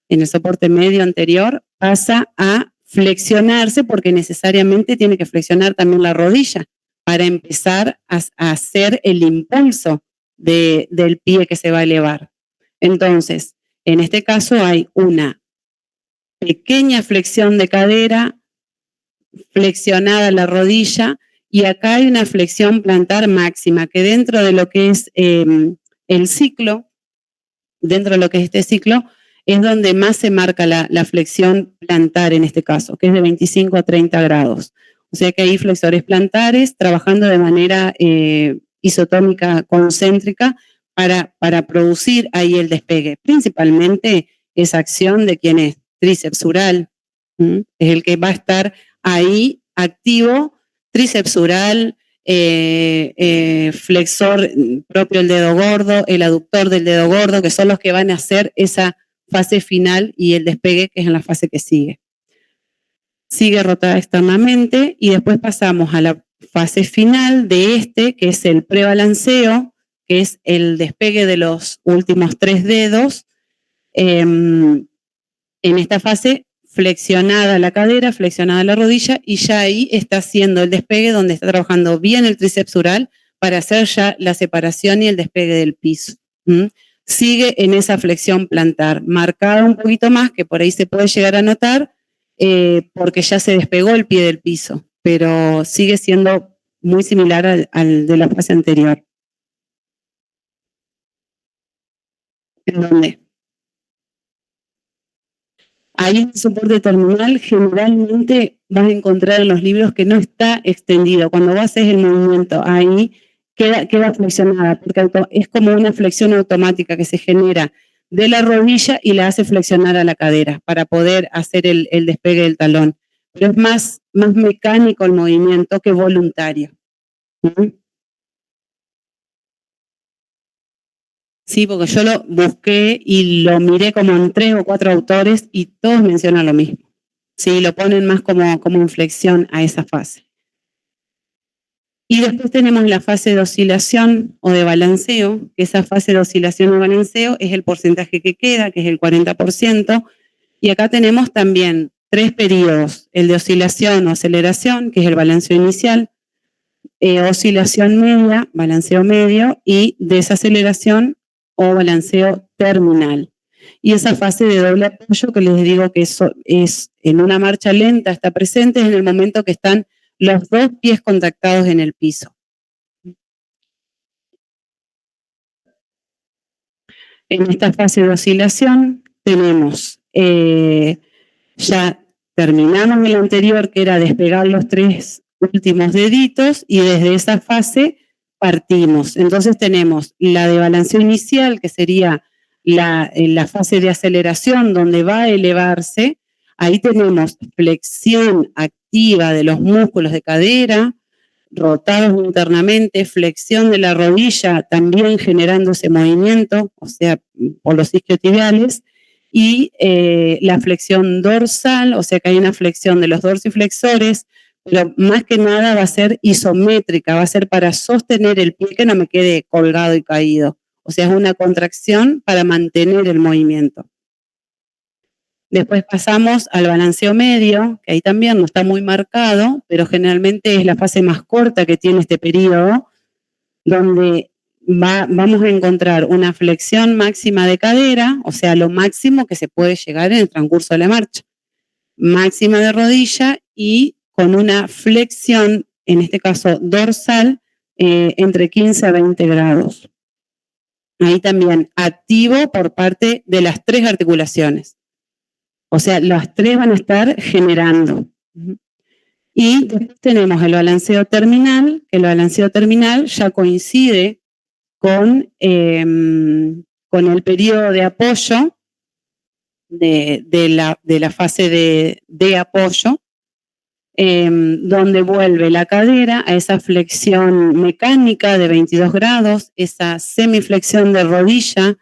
en el soporte medio anterior, pasa a flexionarse porque necesariamente tiene que flexionar también la rodilla para empezar a hacer el impulso del pie que se va a elevar. Entonces, en este caso hay una pequeña flexión de cadera, flexionada la rodilla, y acá hay una flexión plantar máxima, que dentro de lo que es el ciclo, dentro de lo que es este ciclo, es donde más se marca la flexión plantar en este caso, que es de 25 a 30 grados. O sea que hay flexores plantares trabajando de manera isotónica concéntrica para producir ahí el despegue. Principalmente esa acción de quien es trícepsural, es el que va a estar ahí activo, trícepsural, flexor propio del dedo gordo, el aductor del dedo gordo, que son los que van a hacer esa fase final y el despegue que es en la fase que sigue. Sigue rotada externamente y después pasamos a la fase final de este, que es el prebalanceo, que es el despegue de los últimos 3 dedos. En esta fase, flexionada la cadera, flexionada la rodilla, y ya ahí está haciendo el despegue donde está trabajando bien el trícepsural para hacer ya la separación y el despegue del piso. Sigue en esa flexión plantar, marcada un poquito más, que por ahí se puede llegar a notar, porque ya se despegó el pie del piso, pero sigue siendo muy similar al de la fase anterior. ¿En dónde? Ahí en el soporte terminal generalmente vas a encontrar en los libros que no está extendido. Cuando vos haces el movimiento ahí queda flexionada, porque es como una flexión automática que se genera de la rodilla y la hace flexionar a la cadera para poder hacer el despegue del talón. Pero es más mecánico el movimiento que voluntario. Sí, porque yo lo busqué y lo miré como en 3 o 4 autores y todos mencionan lo mismo. Sí, lo ponen más como inflexión a esa fase. Y después tenemos la fase de oscilación o de balanceo, que esa fase de oscilación o balanceo es el porcentaje que queda, que es el 40%, y acá tenemos también 3 periodos, el de oscilación o aceleración, que es el balanceo inicial, oscilación media, balanceo medio, y desaceleración o balanceo terminal. Y esa fase de doble apoyo que les digo que eso es en una marcha lenta, está presente en el momento que están los 2 pies contactados en el piso. En esta fase de oscilación tenemos, ya terminamos el anterior que era despegar los 3 últimos deditos y desde esa fase partimos. Entonces tenemos la de balanceo inicial, que sería la fase de aceleración donde va a elevarse. Ahí tenemos flexión activa de los músculos de cadera, rotados internamente, flexión de la rodilla también generando ese movimiento, o sea, por los isquiotibiales, y la flexión dorsal, o sea que hay una flexión de los dorsiflexores, pero más que nada va a ser isométrica, va a ser para sostener el pie que no me quede colgado y caído. O sea, es una contracción para mantener el movimiento. Después pasamos al balanceo medio, que ahí también no está muy marcado, pero generalmente es la fase más corta que tiene este periodo, donde vamos a encontrar una flexión máxima de cadera, o sea, lo máximo que se puede llegar en el transcurso de la marcha, máxima de rodilla y con una flexión, en este caso dorsal, entre 15 a 20 grados. Ahí también activo por parte de las 3 articulaciones. O sea, las 3 van a estar generando. Y después tenemos el balanceo terminal, que el balanceo terminal ya coincide con el periodo de apoyo de la fase de apoyo, donde vuelve la cadera a esa flexión mecánica de 22 grados, esa semiflexión de rodilla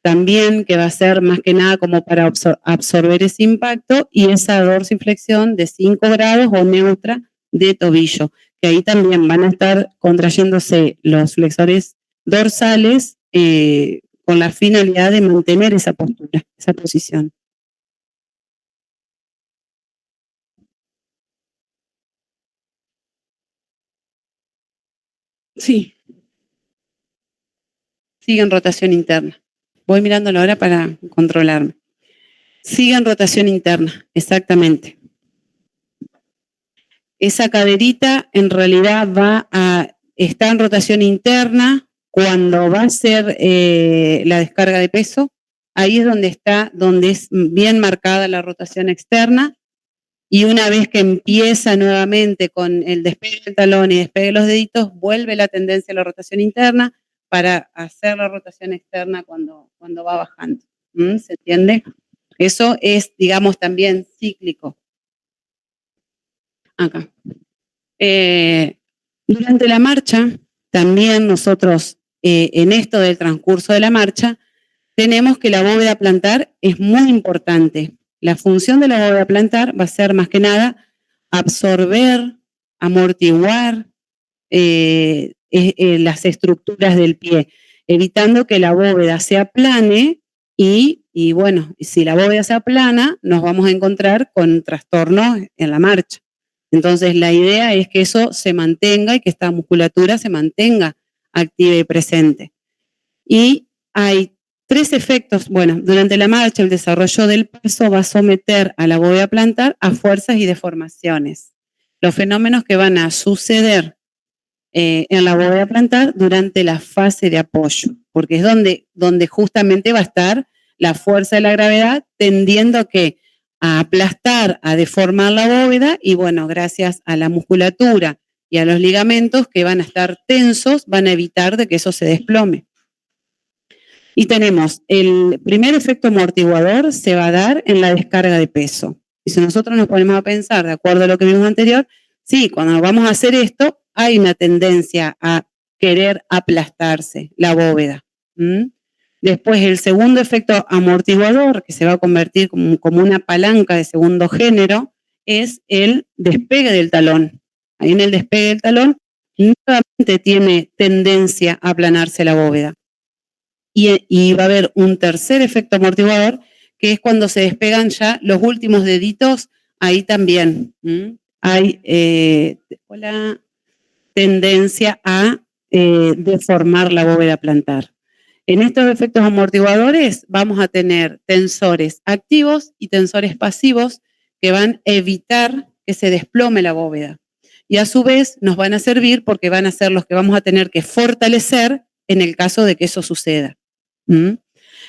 también, que va a ser más que nada como para absorber ese impacto, y esa dorsiflexión de 5 grados o neutra de tobillo, que ahí también van a estar contrayéndose los flexores dorsales con la finalidad de mantener esa postura, esa posición. Sí. Sigue en rotación interna. Voy mirándolo ahora para controlarme. Sigue en rotación interna, exactamente. Esa caderita en realidad está en rotación interna cuando va a ser la descarga de peso. Ahí es donde es bien marcada la rotación externa. Y una vez que empieza nuevamente con el despegue del talón y despegue de los deditos, vuelve la tendencia a la rotación interna para hacer la rotación externa cuando va bajando. ¿Se entiende? Eso es, digamos, también cíclico. Acá. Durante la marcha, también nosotros, en esto del transcurso de la marcha, tenemos que la bóveda plantar es muy importante. La función de la bóveda plantar va a ser más que nada absorber, amortiguar las estructuras del pie, evitando que la bóveda se aplane y bueno, si la bóveda se aplana, nos vamos a encontrar con trastornos en la marcha. Entonces, la idea es que eso se mantenga y que esta musculatura se mantenga activa y presente. Y hay 3 efectos. Bueno, durante la marcha, el desarrollo del peso va a someter a la bóveda plantar a fuerzas y deformaciones. Los fenómenos que van a suceder en la bóveda plantar durante la fase de apoyo, porque es donde justamente va a estar la fuerza de la gravedad tendiendo a aplastar, a deformar la bóveda y bueno, gracias a la musculatura y a los ligamentos que van a estar tensos, van a evitar de que eso se desplome. Y tenemos el primer efecto amortiguador se va a dar en la descarga de peso. Y si nosotros nos ponemos a pensar, de acuerdo a lo que vimos anterior, sí, cuando vamos a hacer esto, hay una tendencia a querer aplastarse la bóveda. Después, el segundo efecto amortiguador, que se va a convertir como una palanca de segundo género, es el despegue del talón. Ahí en el despegue del talón, nuevamente tiene tendencia a aplanarse la bóveda. Y va a haber un tercer efecto amortiguador, que es cuando se despegan ya los últimos deditos, ahí también hay la tendencia a deformar la bóveda plantar. En estos efectos amortiguadores vamos a tener tensores activos y tensores pasivos que van a evitar que se desplome la bóveda. Y a su vez nos van a servir porque van a ser los que vamos a tener que fortalecer en el caso de que eso suceda.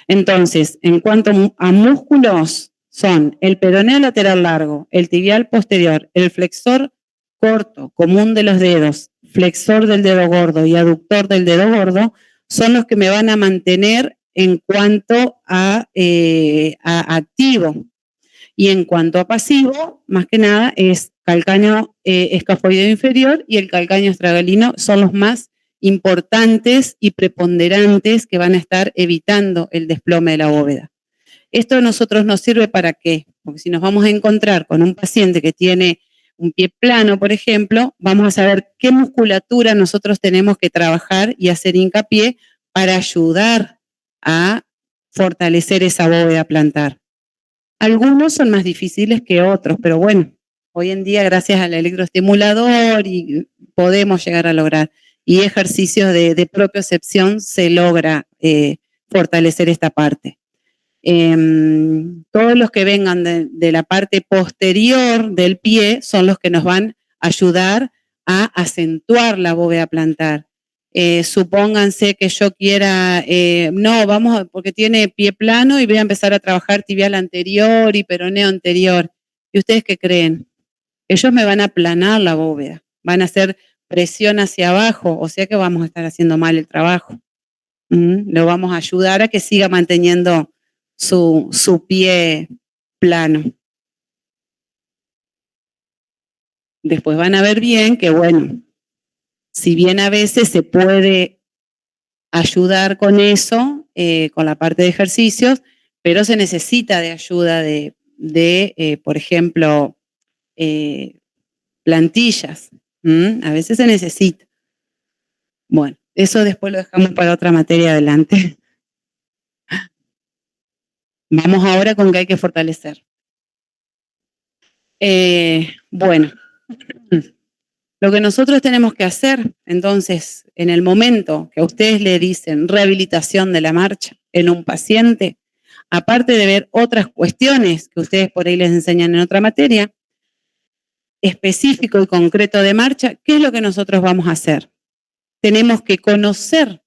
Entonces, en cuanto a músculos, son el peroneo lateral largo, el tibial posterior, el flexor corto, común de los dedos, flexor del dedo gordo y aductor del dedo gordo, son los que me van a mantener en cuanto a activo. Y en cuanto a pasivo, más que nada es calcáneo escafoideo inferior y el calcáneo estragalino son los más importantes y preponderantes que van a estar evitando el desplome de la bóveda. Esto a nosotros nos sirve ¿para qué? Porque si nos vamos a encontrar con un paciente que tiene un pie plano, por ejemplo, vamos a saber qué musculatura nosotros tenemos que trabajar y hacer hincapié para ayudar a fortalecer esa bóveda plantar. Algunos son más difíciles que otros, pero bueno, hoy en día gracias al electroestimulador y podemos llegar a lograr. Y ejercicios de propiocepción se logra fortalecer esta parte. Todos los que vengan de la parte posterior del pie son los que nos van a ayudar a acentuar la bóveda plantar. Supónganse que yo quiera, no, vamos, porque tiene pie plano y voy a empezar a trabajar tibial anterior y peroneo anterior. ¿Y ustedes qué creen? Ellos me van a aplanar la bóveda, van a hacer presión hacia abajo, o sea que vamos a estar haciendo mal el trabajo. Lo vamos a ayudar a que siga manteniendo su pie plano. Después van a ver bien que, bueno, si bien a veces se puede ayudar con eso, con la parte de ejercicios, pero se necesita de ayuda de por ejemplo, plantillas. A veces se necesita. Bueno, eso después lo dejamos para otra materia adelante. Vamos ahora con qué hay que fortalecer. Bueno, lo que nosotros tenemos que hacer, entonces, en el momento que a ustedes le dicen rehabilitación de la marcha en un paciente, aparte de ver otras cuestiones que ustedes por ahí les enseñan en otra materia, específico y concreto de marcha, ¿qué es lo que nosotros vamos a hacer? Tenemos que conocer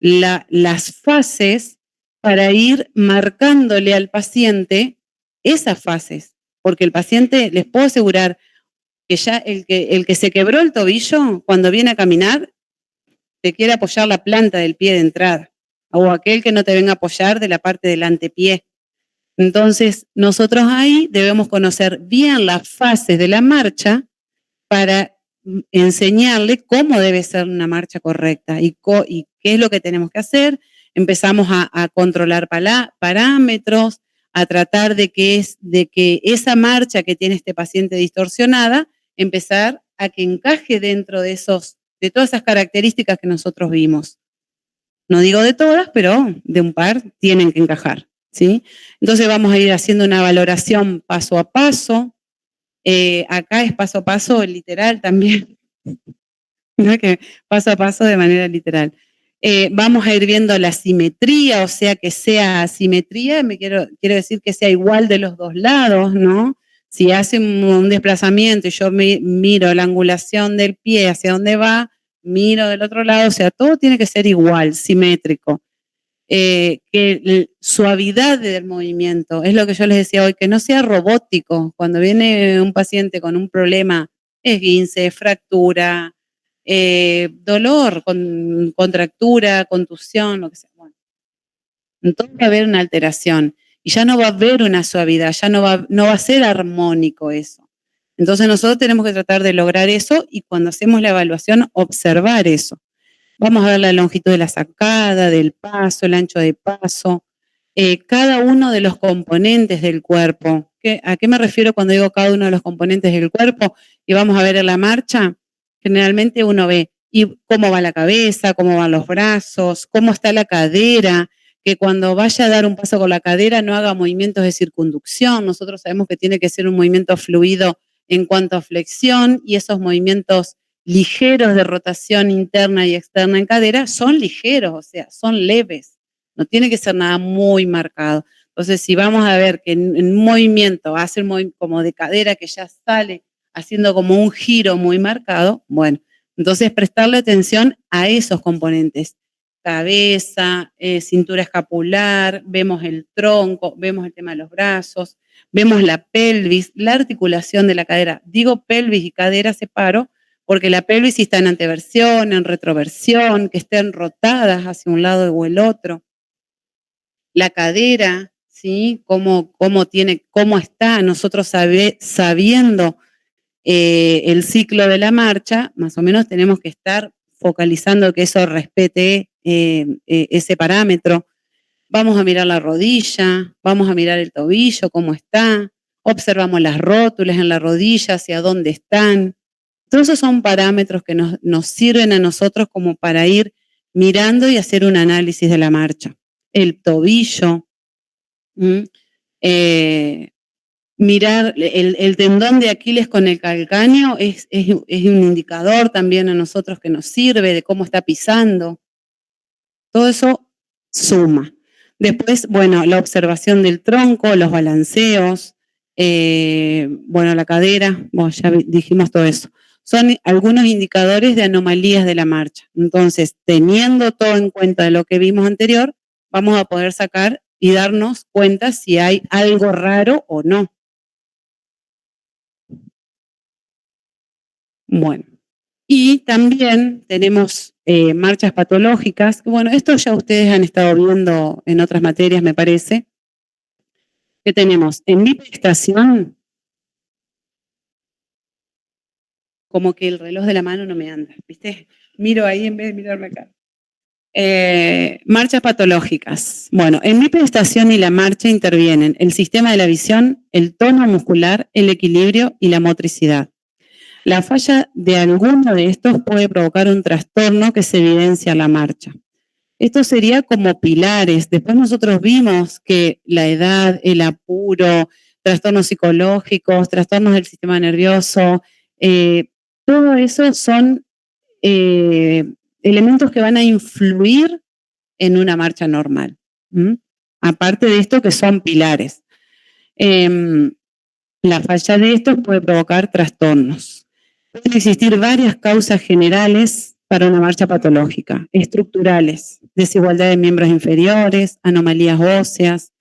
las fases para ir marcándole al paciente esas fases, porque el paciente, les puedo asegurar, que ya el que se quebró el tobillo, cuando viene a caminar, te quiere apoyar la planta del pie de entrada, o aquel que no te venga a apoyar de la parte del antepié. Entonces, nosotros ahí debemos conocer bien las fases de la marcha para enseñarle cómo debe ser una marcha correcta y qué es lo que tenemos que hacer. Empezamos a controlar parámetros, a tratar de que esa marcha que tiene este paciente distorsionada, empezar a que encaje dentro de todas esas características que nosotros vimos. No digo de todas, pero de un par tienen que encajar, ¿sí? Entonces vamos a ir haciendo una valoración paso a paso. Acá es paso a paso literal también, ¿no? Que paso a paso de manera literal. Vamos a ir viendo la simetría, o sea, que sea simetría, quiero decir que sea igual de los dos lados, ¿no? Si hace un desplazamiento y yo miro la angulación del pie hacia dónde va, miro del otro lado, o sea, todo tiene que ser igual, simétrico. Que suavidad del movimiento, es lo que yo les decía hoy, que no sea robótico. Cuando viene un paciente con un problema, esguince, fractura, dolor, contractura, contusión, lo que sea. Bueno, entonces va a haber una alteración y ya no va a haber una suavidad, ya no va a ser armónico eso. Entonces nosotros tenemos que tratar de lograr eso y cuando hacemos la evaluación, observar eso. Vamos a ver la longitud de la sacada, del paso, el ancho de paso, cada uno de los componentes del cuerpo. ¿A qué me refiero cuando digo cada uno de los componentes del cuerpo? Y vamos a ver en la marcha, generalmente uno ve cómo va la cabeza, cómo van los brazos, cómo está la cadera, que cuando vaya a dar un paso con la cadera no haga movimientos de circunducción. Nosotros sabemos que tiene que ser un movimiento fluido en cuanto a flexión y esos movimientos ligeros de rotación interna y externa en cadera son ligeros, o sea, son leves. No tiene que ser nada muy marcado. Entonces, si vamos a ver que en un movimiento hace un movimiento como de cadera que ya sale haciendo como un giro muy marcado, bueno, entonces prestarle atención a esos componentes. Cabeza, cintura escapular, vemos el tronco, vemos el tema de los brazos, vemos la pelvis, la articulación de la cadera. Digo pelvis y cadera separo, porque la pelvis está en anteversión, en retroversión, que estén rotadas hacia un lado o el otro. La cadera, ¿sí? Cómo está, nosotros sabiendo el ciclo de la marcha, más o menos tenemos que estar focalizando que eso respete ese parámetro. Vamos a mirar la rodilla, vamos a mirar el tobillo, cómo está, observamos las rótulas en la rodilla, hacia dónde están. Todos esos son parámetros que nos sirven a nosotros como para ir mirando y hacer un análisis de la marcha. El tobillo, mirar el tendón de Aquiles con el calcáneo es un indicador también a nosotros que nos sirve de cómo está pisando. Todo eso suma. Después, bueno, la observación del tronco, los balanceos, bueno, la cadera, bueno, ya dijimos todo eso. Son algunos indicadores de anomalías de la marcha. Entonces, teniendo todo en cuenta de lo que vimos anterior, vamos a poder sacar y darnos cuenta si hay algo raro o no. Bueno, y también tenemos marchas patológicas. Bueno, esto ya ustedes han estado viendo en otras materias, me parece. Que tenemos en hiperestación, como que el reloj de la mano no me anda, ¿viste? Miro ahí en vez de mirarme acá. Marchas patológicas. Bueno, en la hiperestación y la marcha intervienen el sistema de la visión, el tono muscular, el equilibrio y la motricidad. La falla de alguno de estos puede provocar un trastorno que se evidencia en la marcha. Esto sería como pilares. Después nosotros vimos que la edad, el apuro, trastornos psicológicos, trastornos del sistema nervioso, todo eso son elementos que van a influir en una marcha normal. Aparte de esto que son pilares. La falla de estos puede provocar trastornos. Pueden existir varias causas generales para una marcha patológica, estructurales, desigualdad de miembros inferiores, anomalías óseas.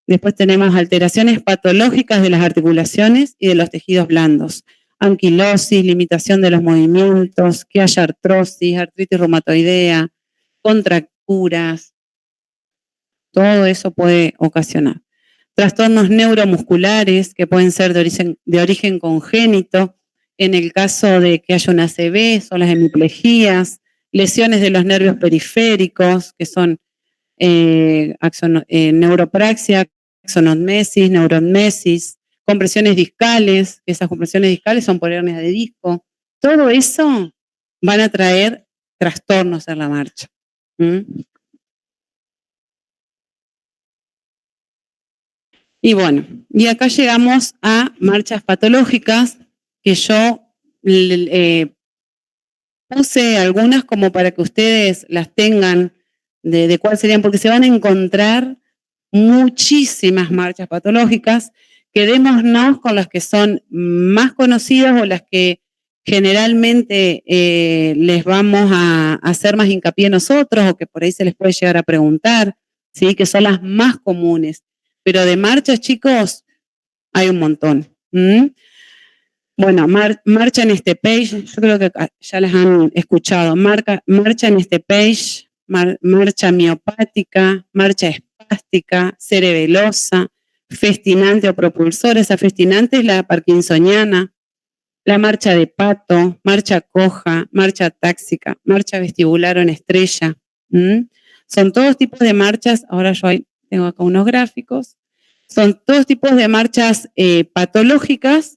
Después tenemos alteraciones patológicas de las articulaciones y de los tejidos blandos, anquilosis, limitación de los movimientos, que haya artrosis, artritis reumatoidea, contracturas. Todo eso puede ocasionar. Trastornos neuromusculares que pueden ser de origen congénito, en el caso de que haya una ACV, son las hemiplejías, lesiones de los nervios periféricos, que son neuropraxia, axonotmesis, neurotmesis, compresiones discales, que esas compresiones discales son por hernias de disco. Todo eso van a traer trastornos en la marcha. Y bueno, y acá llegamos a marchas patológicas, que yo puse algunas como para que ustedes las tengan de cuáles serían, porque se van a encontrar muchísimas marchas patológicas. Quedémonos con las que son más conocidas o las que generalmente les vamos a hacer más hincapié nosotros o que por ahí se les puede llegar a preguntar, ¿sí? Que son las más comunes. Pero de marchas, chicos, hay un montón. Bueno, marcha en este page, yo creo que ya las han escuchado. Marcha en este page, marcha miopática, marcha espástica, cerebelosa, festinante o propulsora. Esa festinante es la parkinsoniana, la marcha de pato, marcha coja, marcha táxica, marcha vestibular o en estrella. Son todos tipos de marchas. Ahora yo tengo acá unos gráficos. Son todos tipos de marchas patológicas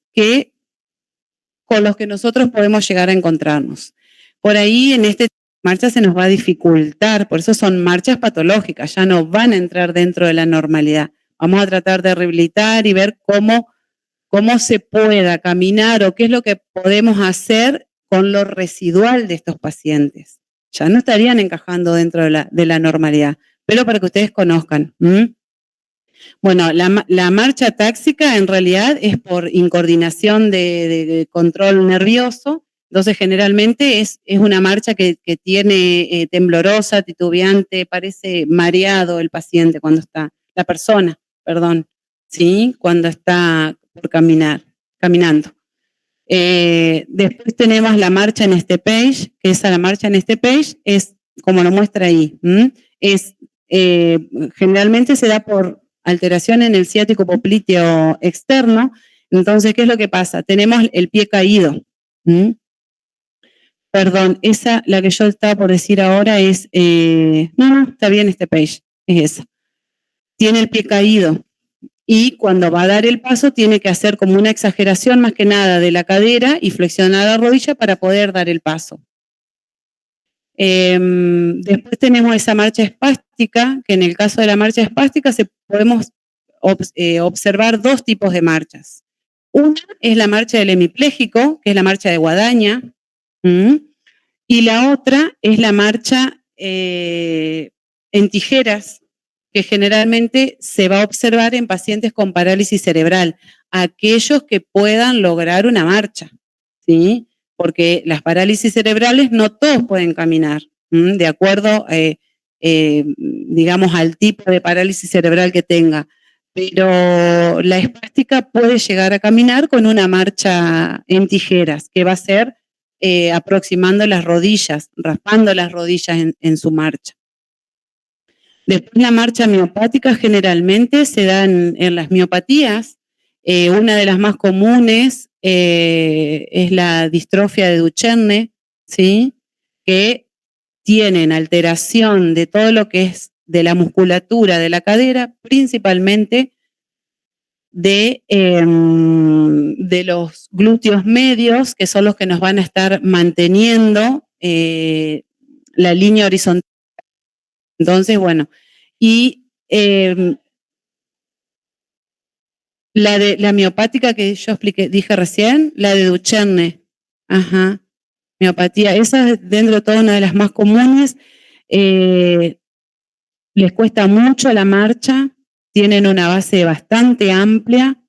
con los que nosotros podemos llegar a encontrarnos. Por ahí en esta marcha se nos va a dificultar, por eso son marchas patológicas, ya no van a entrar dentro de la normalidad. Vamos a tratar de rehabilitar y ver cómo se pueda caminar o qué es lo que podemos hacer con lo residual de estos pacientes. Ya no estarían encajando dentro de la normalidad, pero para que ustedes conozcan. Bueno, la marcha táxica en realidad es por incoordinación de control nervioso, entonces generalmente es una marcha que tiene temblorosa, titubeante, parece mareado el paciente cuando está, la persona, perdón, ¿sí? Cuando está por caminando. Después tenemos la marcha en este page, que esa la marcha en este page es como lo muestra ahí, generalmente se da por alteración en el ciático popliteo externo, Entonces, ¿qué es lo que pasa? Tenemos el pie caído. Perdón, esa, la que yo estaba por decir ahora es, no, está bien este page, es esa. Tiene el pie caído y cuando va a dar el paso tiene que hacer como una exageración más que nada de la cadera y flexionar la rodilla para poder dar el paso. Después tenemos esa marcha espástica, que en el caso de la marcha espástica podemos observar dos tipos de marchas. Una es la marcha del hemipléjico, que es la marcha de guadaña, y la otra es la marcha en tijeras, que generalmente se va a observar en pacientes con parálisis cerebral, aquellos que puedan lograr una marcha, ¿sí? Porque las parálisis cerebrales no todos pueden caminar, de acuerdo, digamos, al tipo de parálisis cerebral que tenga. Pero la espástica puede llegar a caminar con una marcha en tijeras, que va a ser aproximando las rodillas, raspando las rodillas en su marcha. Después la marcha miopática generalmente se da en las miopatías. Una de las más comunes es la distrofia de Duchenne, ¿sí? Que tienen alteración de todo lo que es de la musculatura de la cadera, principalmente de los glúteos medios, que son los que nos van a estar manteniendo la línea horizontal. Entonces, bueno, y la miopática que yo dije recién, la de Duchenne, miopatía, esa es dentro de todo una de las más comunes. Les cuesta mucho la marcha, tienen una base bastante amplia,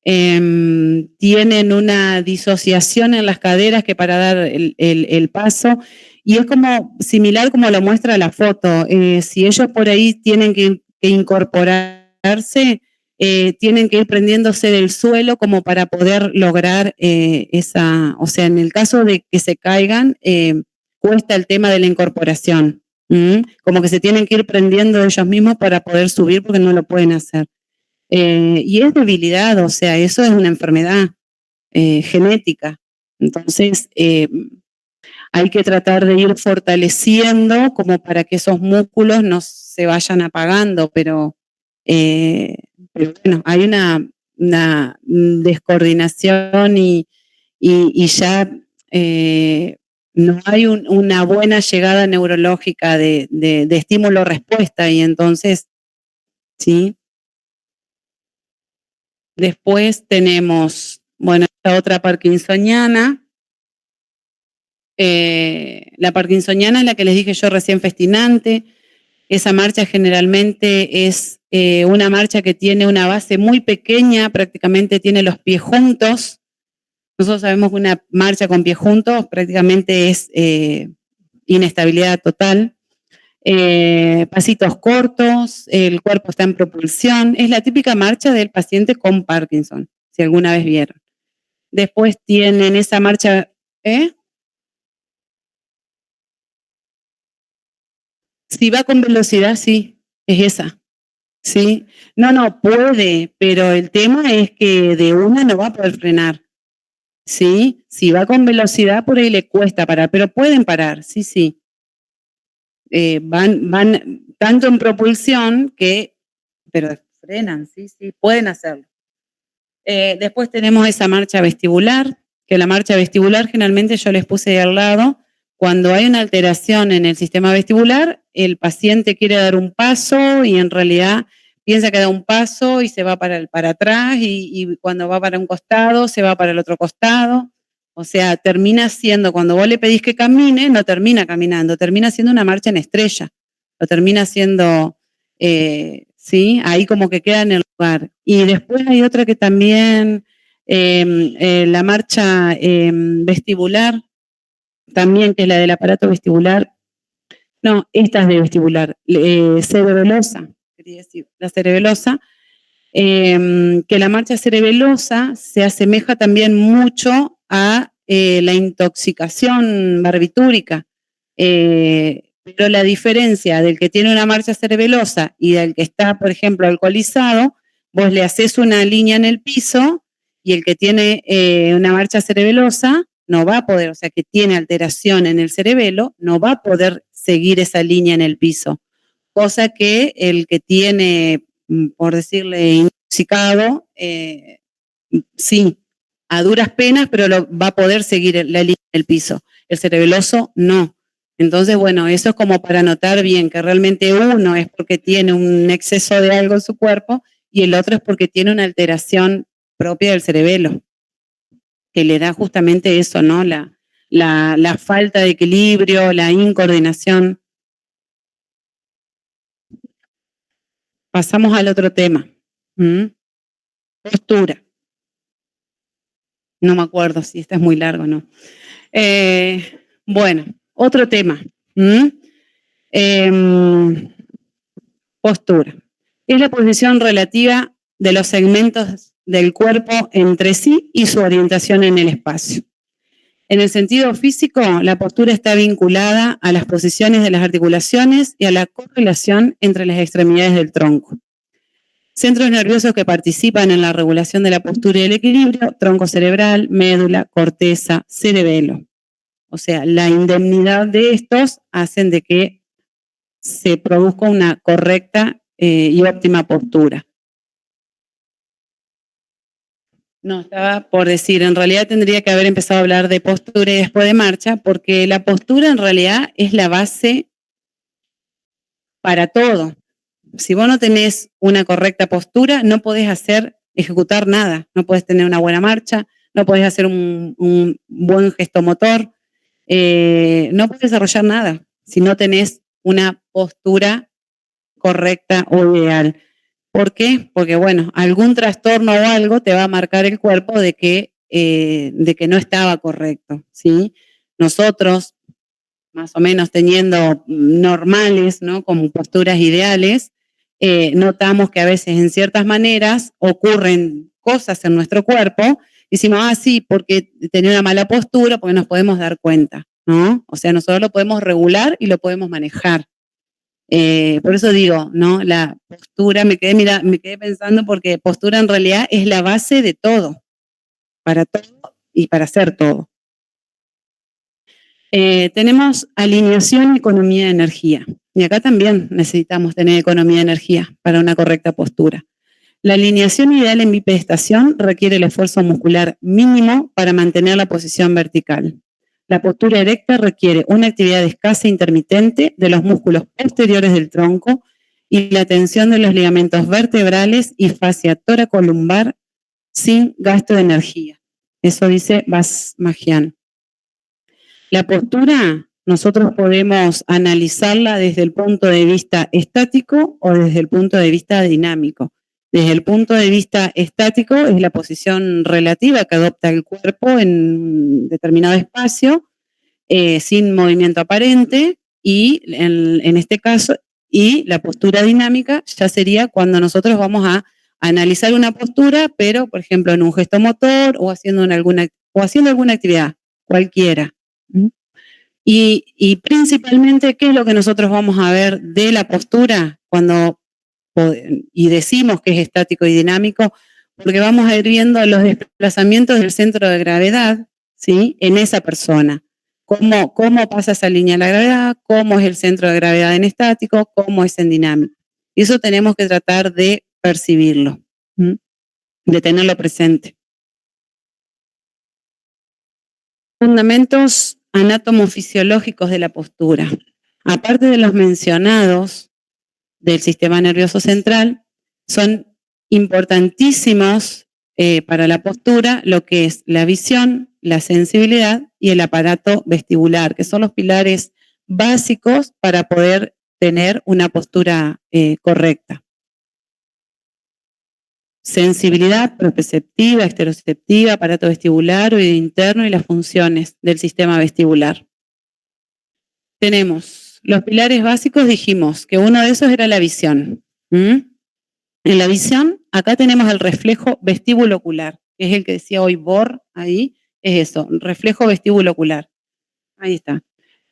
tienen una disociación en las caderas que para dar el paso, y es como similar como lo muestra la foto. Si ellos por ahí tienen que incorporarse, tienen que ir prendiéndose del suelo como para poder lograr esa, o sea, en el caso de que se caigan, cuesta el tema de la incorporación, como que se tienen que ir prendiendo ellos mismos para poder subir porque no lo pueden hacer. Y es debilidad, o sea, eso es una enfermedad genética. Entonces, hay que tratar de ir fortaleciendo como para que esos músculos no se vayan apagando, pero bueno, hay una descoordinación y ya no hay una buena llegada neurológica de estímulo-respuesta, y entonces, ¿sí? Después tenemos, bueno, esta otra parkinsoniana. La parkinsoniana es la que les dije yo recién, festinante. Esa marcha generalmente es una marcha que tiene una base muy pequeña, prácticamente tiene los pies juntos. Nosotros sabemos que una marcha con pies juntos prácticamente es inestabilidad total. Pasitos cortos, el cuerpo está en propulsión. Es la típica marcha del paciente con Parkinson, si alguna vez vieron. Después tienen esa marcha, Si va con velocidad, sí, es esa. Sí, no, puede, pero el tema es que de una no va a poder frenar. Sí, si va con velocidad por ahí le cuesta parar, pero pueden parar, sí. Van tanto en propulsión pero frenan, sí, pueden hacerlo. Después tenemos esa marcha vestibular, que la marcha vestibular generalmente yo les puse al lado. Cuando hay una alteración en el sistema vestibular, el paciente quiere dar un paso y en realidad piensa que da un paso y se va para atrás, y cuando va para un costado, se va para el otro costado. O sea, termina siendo, cuando vos le pedís que camine, no termina caminando, termina siendo una marcha en estrella. Lo termina siendo, ¿sí? Ahí como que queda en el lugar. Y después hay otra que también, la marcha vestibular, también, que es la del aparato vestibular. No, esta es de vestibular, cerebelosa, quería decir, la cerebelosa, que la marcha cerebelosa se asemeja también mucho a la intoxicación barbitúrica, pero la diferencia del que tiene una marcha cerebelosa y del que está, por ejemplo, alcoholizado, vos le haces una línea en el piso y el que tiene una marcha cerebelosa no va a poder, o sea, que tiene alteración en el cerebelo, no va a poder seguir esa línea en el piso. Cosa que el que tiene, por decirle, intoxicado, sí, a duras penas, pero va a poder seguir la línea del piso. El cerebeloso no. Entonces, bueno, eso es como para notar bien que realmente uno es porque tiene un exceso de algo en su cuerpo y el otro es porque tiene una alteración propia del cerebelo, que le da justamente eso, ¿no? La falta de equilibrio, la incoordinación. Pasamos al otro tema. Postura. No me acuerdo si este es muy largo o no. Bueno, otro tema. Postura. Es la posición relativa de los segmentos del cuerpo entre sí y su orientación en el espacio. En el sentido físico, la postura está vinculada a las posiciones de las articulaciones y a la correlación entre las extremidades del tronco. Centros nerviosos que participan en la regulación de la postura y el equilibrio: tronco cerebral, médula, corteza, cerebelo. O sea, la indemnidad de estos hacen de que se produzca una correcta y óptima postura. No, estaba por decir, en realidad tendría que haber empezado a hablar de postura y después de marcha, porque la postura en realidad es la base para todo. Si vos no tenés una correcta postura, no podés ejecutar nada. No podés tener una buena marcha, no podés hacer un buen gesto motor, no podés desarrollar nada si no tenés una postura correcta o ideal. ¿Por qué? Porque, bueno, algún trastorno o algo te va a marcar el cuerpo de que no estaba correcto, ¿sí? Nosotros, más o menos teniendo normales, ¿no? Como posturas ideales, notamos que a veces en ciertas maneras ocurren cosas en nuestro cuerpo y decimos, sí, porque tenía una mala postura, porque nos podemos dar cuenta, ¿no? O sea, nosotros lo podemos regular y lo podemos manejar. Por eso digo, ¿no? La postura, me quedé pensando porque postura en realidad es la base de todo, para todo y para hacer todo. Tenemos alineación y economía de energía. Y acá también necesitamos tener economía de energía para una correcta postura. La alineación ideal en bipedestación requiere el esfuerzo muscular mínimo para mantener la posición vertical. La postura erecta requiere una actividad escasa e intermitente de los músculos posteriores del tronco y la tensión de los ligamentos vertebrales y fascia toracolumbar sin gasto de energía. Eso dice Bas Magian. La postura nosotros podemos analizarla desde el punto de vista estático o desde el punto de vista dinámico. Desde el punto de vista estático es la posición relativa que adopta el cuerpo en determinado espacio, sin movimiento aparente, y en este caso, y la postura dinámica ya sería cuando nosotros vamos a analizar una postura, pero por ejemplo en un gesto motor o haciendo alguna actividad cualquiera. Y principalmente, ¿qué es lo que nosotros vamos a ver de la postura y decimos que es estático y dinámico? Porque vamos a ir viendo los desplazamientos del centro de gravedad, ¿sí? En esa persona. ¿Cómo pasa esa línea de la gravedad? ¿Cómo es el centro de gravedad en estático? ¿Cómo es en dinámico? Y eso tenemos que tratar de percibirlo, de tenerlo presente. Fundamentos anatomofisiológicos de la postura. Aparte de los mencionados del sistema nervioso central, son importantísimos para la postura lo que es la visión, la sensibilidad y el aparato vestibular, que son los pilares básicos para poder tener una postura correcta. Sensibilidad proprioceptiva, esteroceptiva, aparato vestibular, oído interno y las funciones del sistema vestibular. Tenemos los pilares básicos, dijimos que uno de esos era la visión. En la visión, acá tenemos el reflejo vestíbulo-ocular, que es el que decía hoy Bohr, ahí, es eso, reflejo vestíbulo-ocular. Ahí está.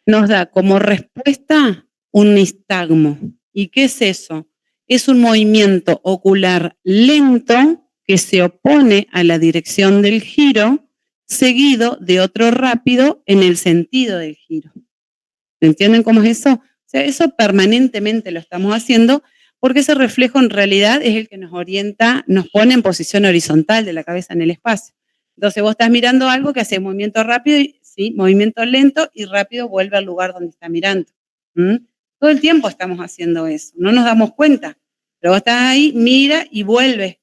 Nos da como respuesta un nistagmo. ¿Y qué es eso? Es un movimiento ocular lento que se opone a la dirección del giro, seguido de otro rápido en el sentido del giro. ¿Entienden cómo es eso? O sea, eso permanentemente lo estamos haciendo porque ese reflejo en realidad es el que nos orienta, nos pone en posición horizontal de la cabeza en el espacio. Entonces vos estás mirando algo que hace movimiento rápido, ¿sí? Movimiento lento y rápido vuelve al lugar donde está mirando. Todo el tiempo estamos haciendo eso, no nos damos cuenta, pero vos estás ahí, mira y vuelve,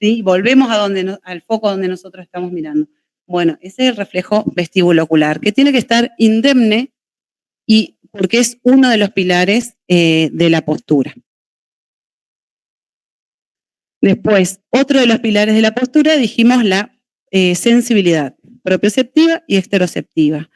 ¿sí? Volvemos al foco donde nosotros estamos mirando. Bueno, ese es el reflejo vestibulocular, que tiene que estar indemne y porque es uno de los pilares de la postura. Después, otro de los pilares de la postura, dijimos la sensibilidad, propioceptiva y exteroceptiva.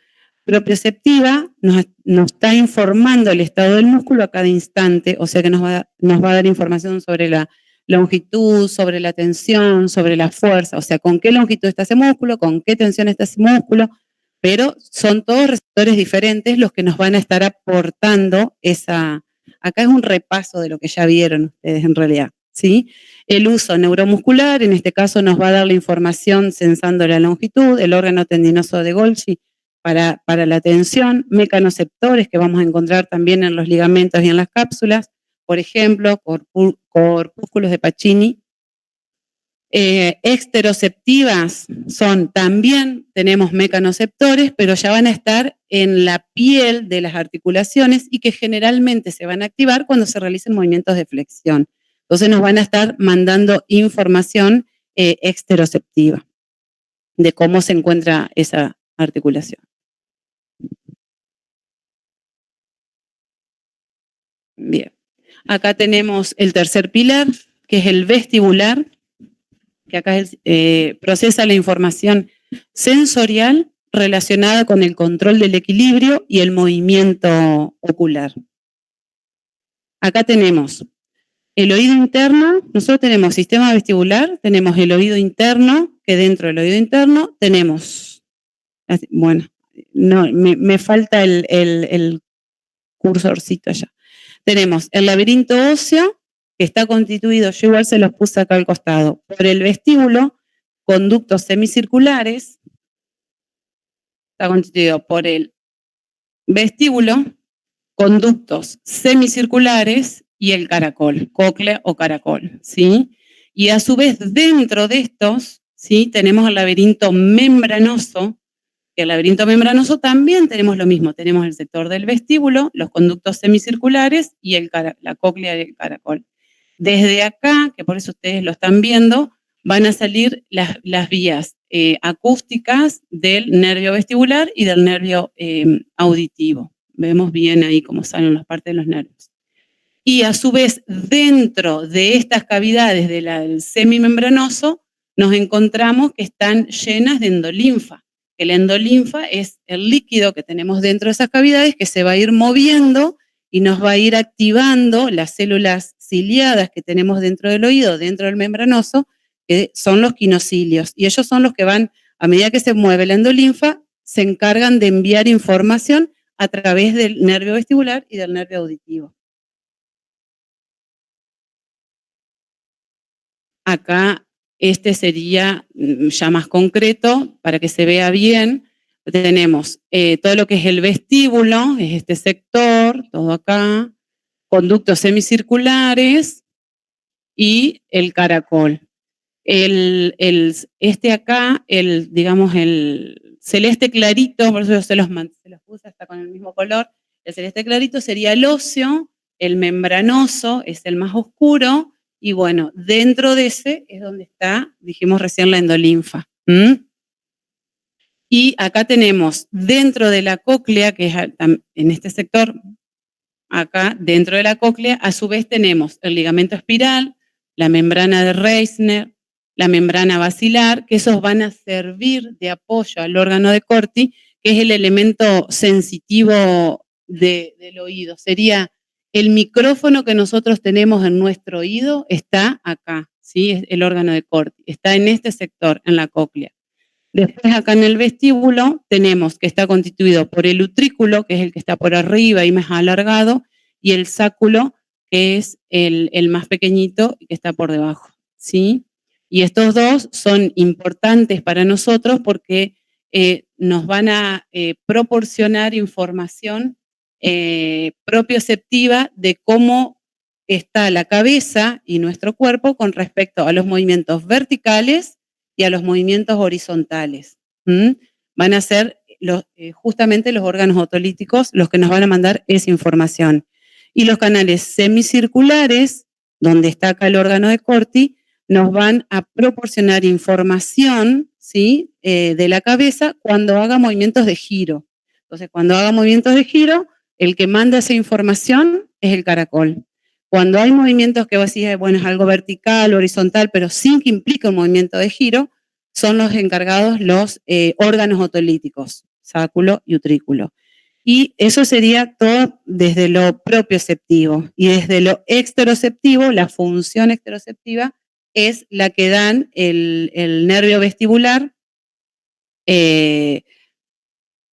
Propioceptiva nos está informando el estado del músculo a cada instante, o sea que nos va a dar información sobre la longitud, sobre la tensión, sobre la fuerza, o sea, con qué longitud está ese músculo, con qué tensión está ese músculo, pero son todos receptores diferentes los que nos van a estar aportando esa. Acá es un repaso de lo que ya vieron ustedes en realidad, ¿sí? El uso neuromuscular, en este caso nos va a dar la información sensando la longitud, el órgano tendinoso de Golgi para la tensión, mecanoceptores que vamos a encontrar también en los ligamentos y en las cápsulas, por ejemplo, corpúsculos de Pacini. Exteroceptivas son también, tenemos mecanoceptores, pero ya van a estar en la piel de las articulaciones y que generalmente se van a activar cuando se realicen movimientos de flexión. Entonces nos van a estar mandando información exteroceptiva de cómo se encuentra esa articulación. Bien, acá tenemos el tercer pilar, que es el vestibular, que acá procesa la información sensorial relacionada con el control del equilibrio y el movimiento ocular. Acá tenemos el oído interno, nosotros tenemos sistema vestibular, tenemos el oído interno, que dentro del oído interno tenemos, bueno, no, me falta el cursorcito allá. Tenemos el laberinto óseo, que está constituido, yo igual se los puse acá al costado, por el vestíbulo, conductos semicirculares, está constituido por el vestíbulo, conductos semicirculares y el caracol, cóclea o caracol, ¿sí? Y a su vez, dentro de estos, ¿sí? Tenemos el laberinto membranoso, que el laberinto membranoso también tenemos lo mismo, tenemos el sector del vestíbulo, los conductos semicirculares y la cóclea del caracol. Desde acá, que por eso ustedes lo están viendo, van a salir las vías acústicas del nervio vestibular y del nervio auditivo. Vemos bien ahí cómo salen las partes de los nervios. Y a su vez, dentro de estas cavidades del semimembranoso, nos encontramos que están llenas de endolinfa. El endolinfa es el líquido que tenemos dentro de esas cavidades que se va a ir moviendo y nos va a ir activando las células ciliadas que tenemos dentro del oído, dentro del membranoso, que son los quinocilios. Y ellos son los que van, a medida que se mueve la endolinfa, se encargan de enviar información a través del nervio vestibular y del nervio auditivo. Acá este sería ya más concreto para que se vea bien. Tenemos todo lo que es el vestíbulo, es este sector, todo acá, conductos semicirculares y el caracol. Este acá, digamos, el celeste clarito, por eso yo se los puse hasta con el mismo color, el celeste clarito sería el óseo, el membranoso es el más oscuro, y bueno, dentro de ese es donde está, dijimos recién, la endolinfa. Y acá tenemos, dentro de la cóclea, que es en este sector, acá dentro de la cóclea, a su vez tenemos el ligamento espiral, la membrana de Reissner, la membrana basilar, que esos van a servir de apoyo al órgano de Corti, que es el elemento sensitivo del oído. Sería el micrófono que nosotros tenemos en nuestro oído, está acá, ¿sí? Es el órgano de Corti, está en este sector, en la cóclea. Después acá en el vestíbulo tenemos que está constituido por el utrículo, que es el que está por arriba y más alargado, y el sáculo, que es el más pequeñito y que está por debajo, ¿sí? Y estos dos son importantes para nosotros porque nos van a proporcionar información propioceptiva de cómo está la cabeza y nuestro cuerpo con respecto a los movimientos verticales y a los movimientos horizontales. Van a ser justamente los órganos otolíticos los que nos van a mandar esa información. Y los canales semicirculares, donde está acá el órgano de Corti, nos van a proporcionar información, ¿sí? De la cabeza cuando haga movimientos de giro. Entonces, cuando haga movimientos de giro, el que manda esa información es el caracol. Cuando hay movimientos que vos decís, bueno, es algo vertical, horizontal, pero sin que implique un movimiento de giro, son los encargados los órganos otolíticos, sáculo y utrículo. Y eso sería todo desde lo propioceptivo. Y desde lo exteroceptivo, la función exteroceptiva es la que dan el nervio vestibular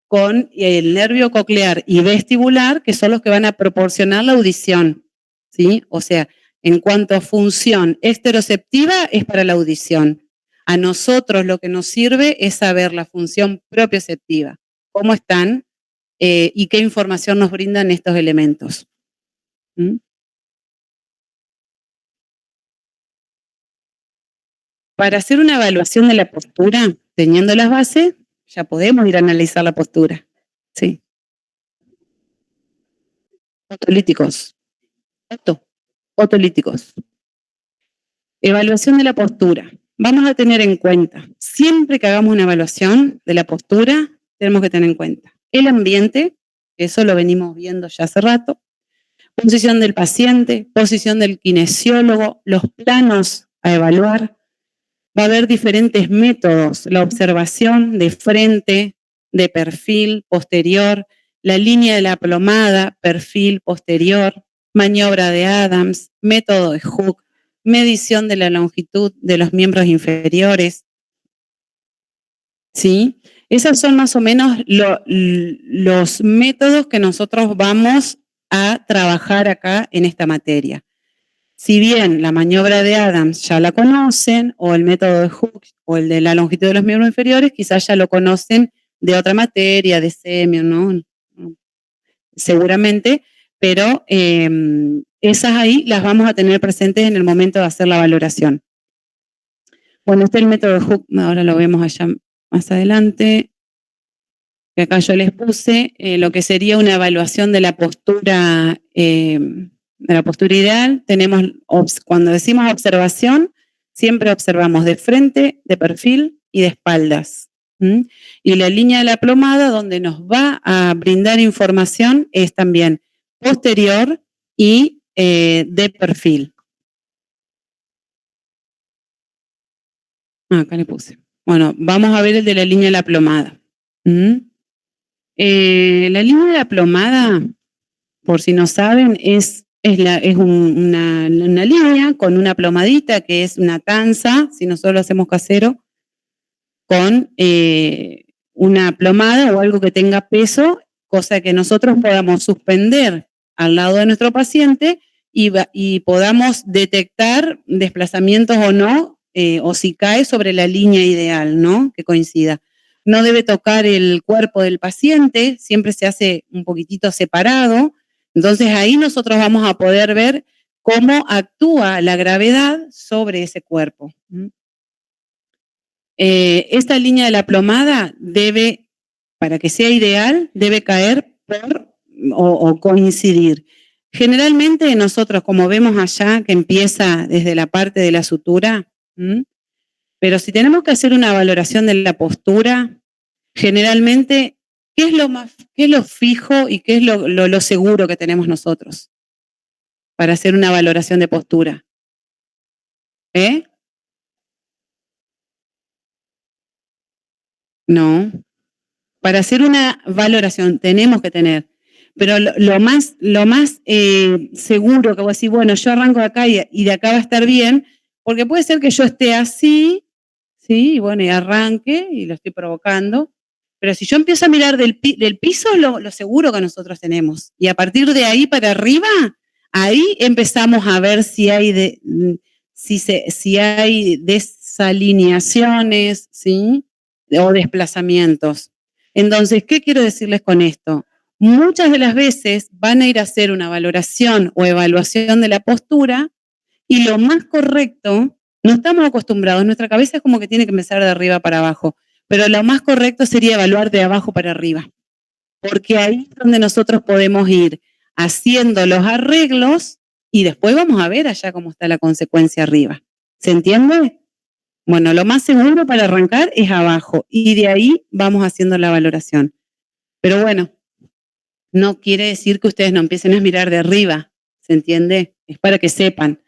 con el nervio coclear y vestibular, que son los que van a proporcionar la audición, ¿sí? O sea, en cuanto a función exteroceptiva, es para la audición. A nosotros lo que nos sirve es saber la función propioceptiva, cómo están y qué información nos brindan estos elementos. Para hacer una evaluación de la postura, teniendo las bases, ya podemos ir a analizar la postura. Sí. Otolíticos. Otolíticos. Evaluación de la postura. Vamos a tener en cuenta, siempre que hagamos una evaluación de la postura, tenemos que tener en cuenta el ambiente, que eso lo venimos viendo ya hace rato, posición del paciente, posición del kinesiólogo, los planos a evaluar. Va a haber diferentes métodos, la observación de frente, de perfil, posterior, la línea de la plomada, perfil, posterior, maniobra de Adams, método de Hooke, medición de la longitud de los miembros inferiores. ¿Sí? Esos son más o menos los métodos que nosotros vamos a trabajar acá en esta materia. Si bien la maniobra de Adams ya la conocen, o el método de Hooke, o el de la longitud de los miembros inferiores, quizás ya lo conocen de otra materia, de semio, ¿no? Seguramente, pero esas ahí las vamos a tener presentes en el momento de hacer la valoración. Bueno, este es el método de Hooke, ahora lo vemos allá más adelante. Que acá yo les puse lo que sería una evaluación de la postura ideal. Tenemos, cuando decimos observación, siempre observamos de frente, de perfil y de espaldas. Y la línea de la plomada, donde nos va a brindar información, es también posterior y de perfil. Acá le puse. Bueno, vamos a ver el de la línea de la plomada. La línea de la plomada, por si no saben, es una línea con una plomadita que es una tanza, si nosotros lo hacemos casero, con una plomada o algo que tenga peso, cosa que nosotros podamos suspender al lado de nuestro paciente y podamos detectar desplazamientos o no, o si cae sobre la línea ideal, ¿no? Que coincida. No debe tocar el cuerpo del paciente, siempre se hace un poquitito separado. Entonces ahí nosotros vamos a poder ver cómo actúa la gravedad sobre ese cuerpo. Esta línea de la plomada debe, para que sea ideal, debe caer o coincidir. Generalmente nosotros, como vemos allá, que empieza desde la parte de la sutura, pero si tenemos que hacer una valoración de la postura, generalmente, ¿qué es lo fijo y qué es lo seguro que tenemos nosotros para hacer una valoración de postura? No. Para hacer una valoración tenemos que tener, pero lo más seguro que voy a decir, bueno, yo arranco de acá y de acá va a estar bien, porque puede ser que yo esté así, ¿sí? Y bueno, y arranque y lo estoy provocando, pero si yo empiezo a mirar del piso, lo seguro que nosotros tenemos. Y a partir de ahí para arriba, ahí empezamos a ver si hay desalineaciones, ¿sí? O desplazamientos. Entonces, ¿qué quiero decirles con esto? Muchas de las veces van a ir a hacer una valoración o evaluación de la postura y lo más correcto, no estamos acostumbrados, nuestra cabeza es como que tiene que empezar de arriba para abajo, pero lo más correcto sería evaluar de abajo para arriba, porque ahí es donde nosotros podemos ir haciendo los arreglos y después vamos a ver allá cómo está la consecuencia arriba. ¿Se entiende? Bueno, lo más seguro para arrancar es abajo y de ahí vamos haciendo la valoración. Pero bueno, no quiere decir que ustedes no empiecen a mirar de arriba, ¿se entiende? Es para que sepan.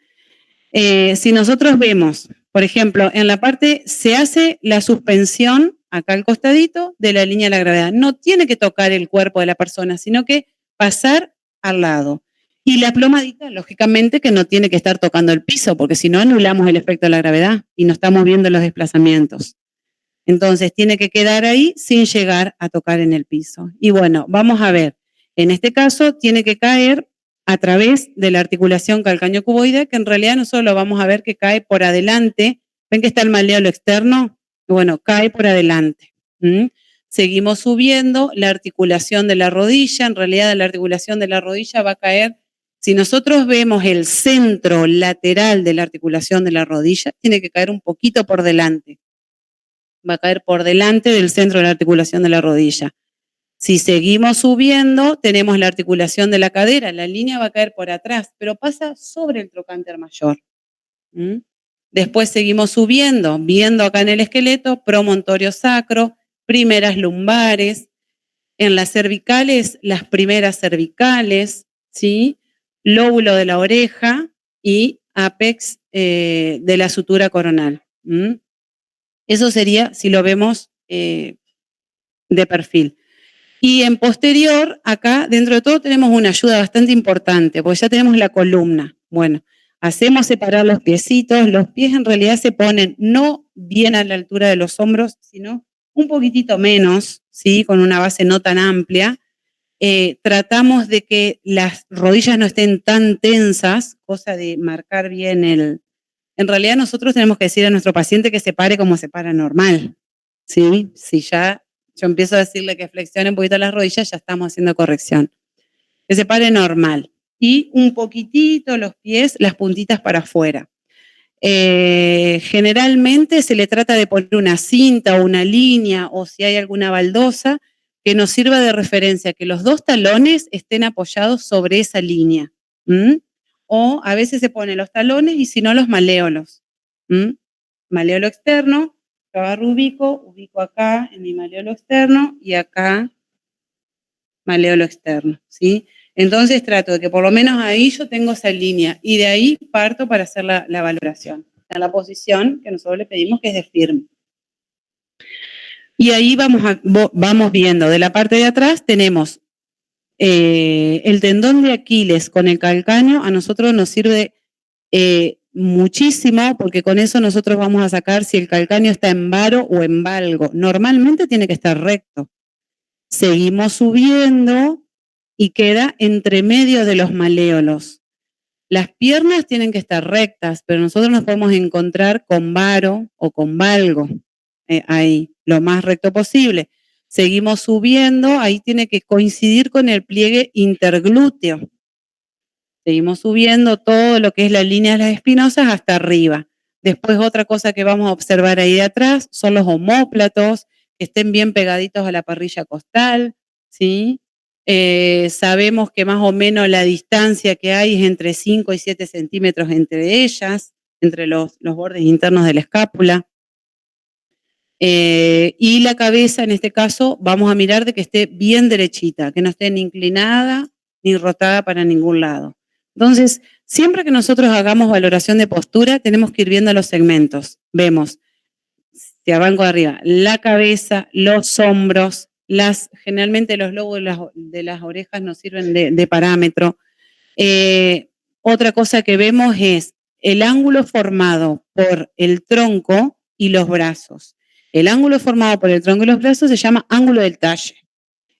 Si nosotros vemos, por ejemplo, en la parte se hace la suspensión, acá al costadito, de la línea de la gravedad. No tiene que tocar el cuerpo de la persona, sino que pasar al lado. Y la plomadita, lógicamente, que no tiene que estar tocando el piso, porque si no anulamos el efecto de la gravedad y no estamos viendo los desplazamientos. Entonces, tiene que quedar ahí sin llegar a tocar en el piso. Y bueno, vamos a ver. En este caso, tiene que caer a través de la articulación calcáneo-cuboide, que en realidad nosotros lo vamos a ver que cae por adelante. ¿Ven que está el maleolo externo? Bueno, cae por adelante. Seguimos subiendo la articulación de la rodilla. En realidad, la articulación de la rodilla va a caer. Si nosotros vemos el centro lateral de la articulación de la rodilla, tiene que caer un poquito por delante. Va a caer por delante del centro de la articulación de la rodilla. Si seguimos subiendo, tenemos la articulación de la cadera, la línea va a caer por atrás, pero pasa sobre el trocánter mayor. Después seguimos subiendo, viendo acá en el esqueleto, promontorio sacro, primeras lumbares, en las cervicales, las primeras cervicales, ¿sí? Lóbulo de la oreja y apex de la sutura coronal. Eso sería si lo vemos de perfil. Y en posterior, acá, dentro de todo, tenemos una ayuda bastante importante, porque ya tenemos la columna. Bueno, hacemos separar los piecitos. Los pies en realidad se ponen no bien a la altura de los hombros, sino un poquitito menos, ¿sí? Con una base no tan amplia. Tratamos de que las rodillas no estén tan tensas, cosa de marcar bien el... En realidad nosotros tenemos que decir a nuestro paciente que se pare como se para normal, ¿sí? Si ya yo empiezo a decirle que flexione un poquito las rodillas, ya estamos haciendo corrección. Que se pare normal. Y un poquitito los pies, las puntitas para afuera. Generalmente se le trata de poner una cinta o una línea, o si hay alguna baldosa, que nos sirva de referencia, que los dos talones estén apoyados sobre esa línea. O a veces se ponen los talones y si no los maleolos. Maleolo externo, yo agarro ubico acá en mi maleolo externo y acá maleolo externo, ¿sí? Entonces trato de que por lo menos ahí yo tengo esa línea y de ahí parto para hacer la valoración. En la posición que nosotros le pedimos que es de firme. Y ahí vamos viendo, de la parte de atrás tenemos el tendón de Aquiles con el calcáneo, a nosotros nos sirve muchísimo, porque con eso nosotros vamos a sacar si el calcáneo está en varo o en valgo. Normalmente tiene que estar recto. Seguimos subiendo y queda entre medio de los maleolos. Las piernas tienen que estar rectas, pero nosotros nos podemos encontrar con varo o con valgo, ahí, lo más recto posible. Seguimos subiendo, ahí tiene que coincidir con el pliegue interglúteo. Seguimos subiendo todo lo que es la línea de las espinosas hasta arriba. Después otra cosa que vamos a observar ahí de atrás son los omóplatos, que estén bien pegaditos a la parrilla costal, ¿sí? Sabemos que más o menos la distancia que hay es entre 5 y 7 centímetros entre ellas, entre los bordes internos de la escápula. Y la cabeza, en este caso, vamos a mirar de que esté bien derechita, que no esté ni inclinada ni rotada para ningún lado. Entonces, siempre que nosotros hagamos valoración de postura, tenemos que ir viendo los segmentos. Vemos, si arranco de arriba, la cabeza, los hombros, generalmente los lóbulos de las orejas nos sirven de parámetro. Otra cosa que vemos es el ángulo formado por el tronco y los brazos. El ángulo formado por el tronco y los brazos se llama ángulo del talle.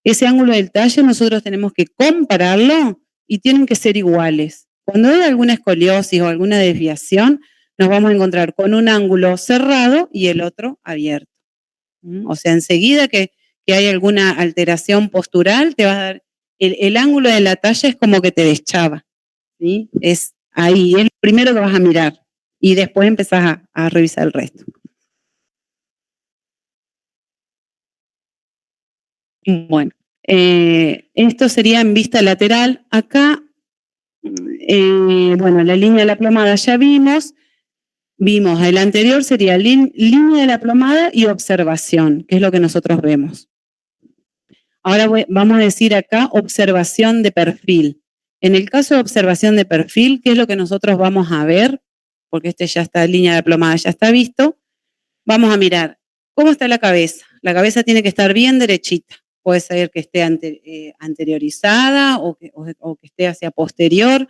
Ese ángulo del talle nosotros tenemos que compararlo y tienen que ser iguales. Cuando hay alguna escoliosis o alguna desviación, nos vamos a encontrar con un ángulo cerrado y el otro abierto. O sea, enseguida que hay alguna alteración postural, te va a dar, el ángulo de la talla es como que te deschaba, ¿sí? Es ahí, es lo primero que vas a mirar y después empezás a revisar el resto. Bueno, esto sería en vista lateral. Acá, bueno, la línea de la plomada ya vimos el anterior sería línea de la plomada y observación, que es lo que nosotros vemos. Ahora vamos a decir acá observación de perfil. En el caso de observación de perfil, ¿qué es lo que nosotros vamos a ver? Porque este ya está, línea de la plomada ya está visto. Vamos a mirar cómo está la cabeza. La cabeza tiene que estar bien derechita. Puede ser que esté anteriorizada o que esté hacia posterior.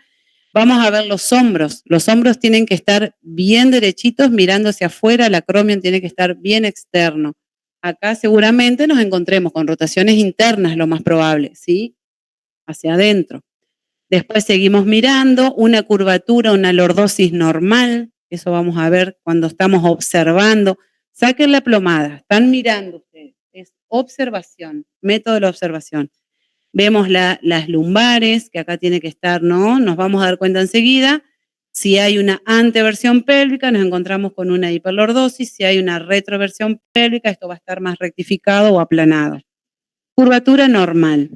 Vamos a ver los hombros. Los hombros tienen que estar bien derechitos mirando hacia afuera. El acromion tiene que estar bien externo. Acá seguramente nos encontremos con rotaciones internas, lo más probable, ¿sí? Hacia adentro. Después seguimos mirando una curvatura, una lordosis normal. Eso vamos a ver cuando estamos observando. Saquen la plomada, están mirando ustedes. Es observación, método de la observación. Vemos las lumbares, que acá tiene que estar, ¿no? Nos vamos a dar cuenta enseguida. Si hay una anteversión pélvica, nos encontramos con una hiperlordosis. Si hay una retroversión pélvica, esto va a estar más rectificado o aplanado. Curvatura normal.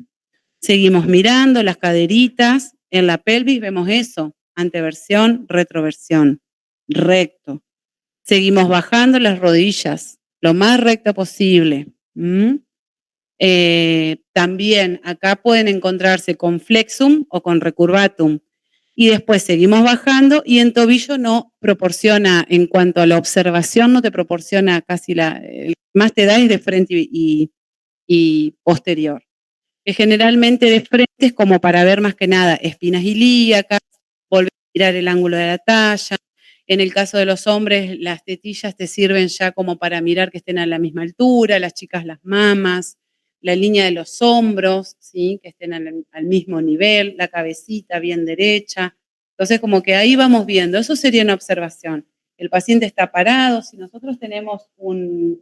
Seguimos mirando las caderitas. En la pelvis vemos eso, anteversión, retroversión, recto. Seguimos bajando las rodillas, lo más recto posible. También acá pueden encontrarse con flexum o con recurvatum. Y después seguimos bajando y en tobillo no proporciona, en cuanto a la observación, no te proporciona casi más te da es de frente y posterior. Que generalmente de frente es como para ver más que nada espinas ilíacas, volver a mirar el ángulo de la talla. En el caso de los hombres, las tetillas te sirven ya como para mirar que estén a la misma altura, las chicas las mamas, la línea de los hombros, ¿sí? Que estén al mismo nivel, la cabecita bien derecha. Entonces, como que ahí vamos viendo, eso sería una observación. El paciente está parado, si nosotros tenemos un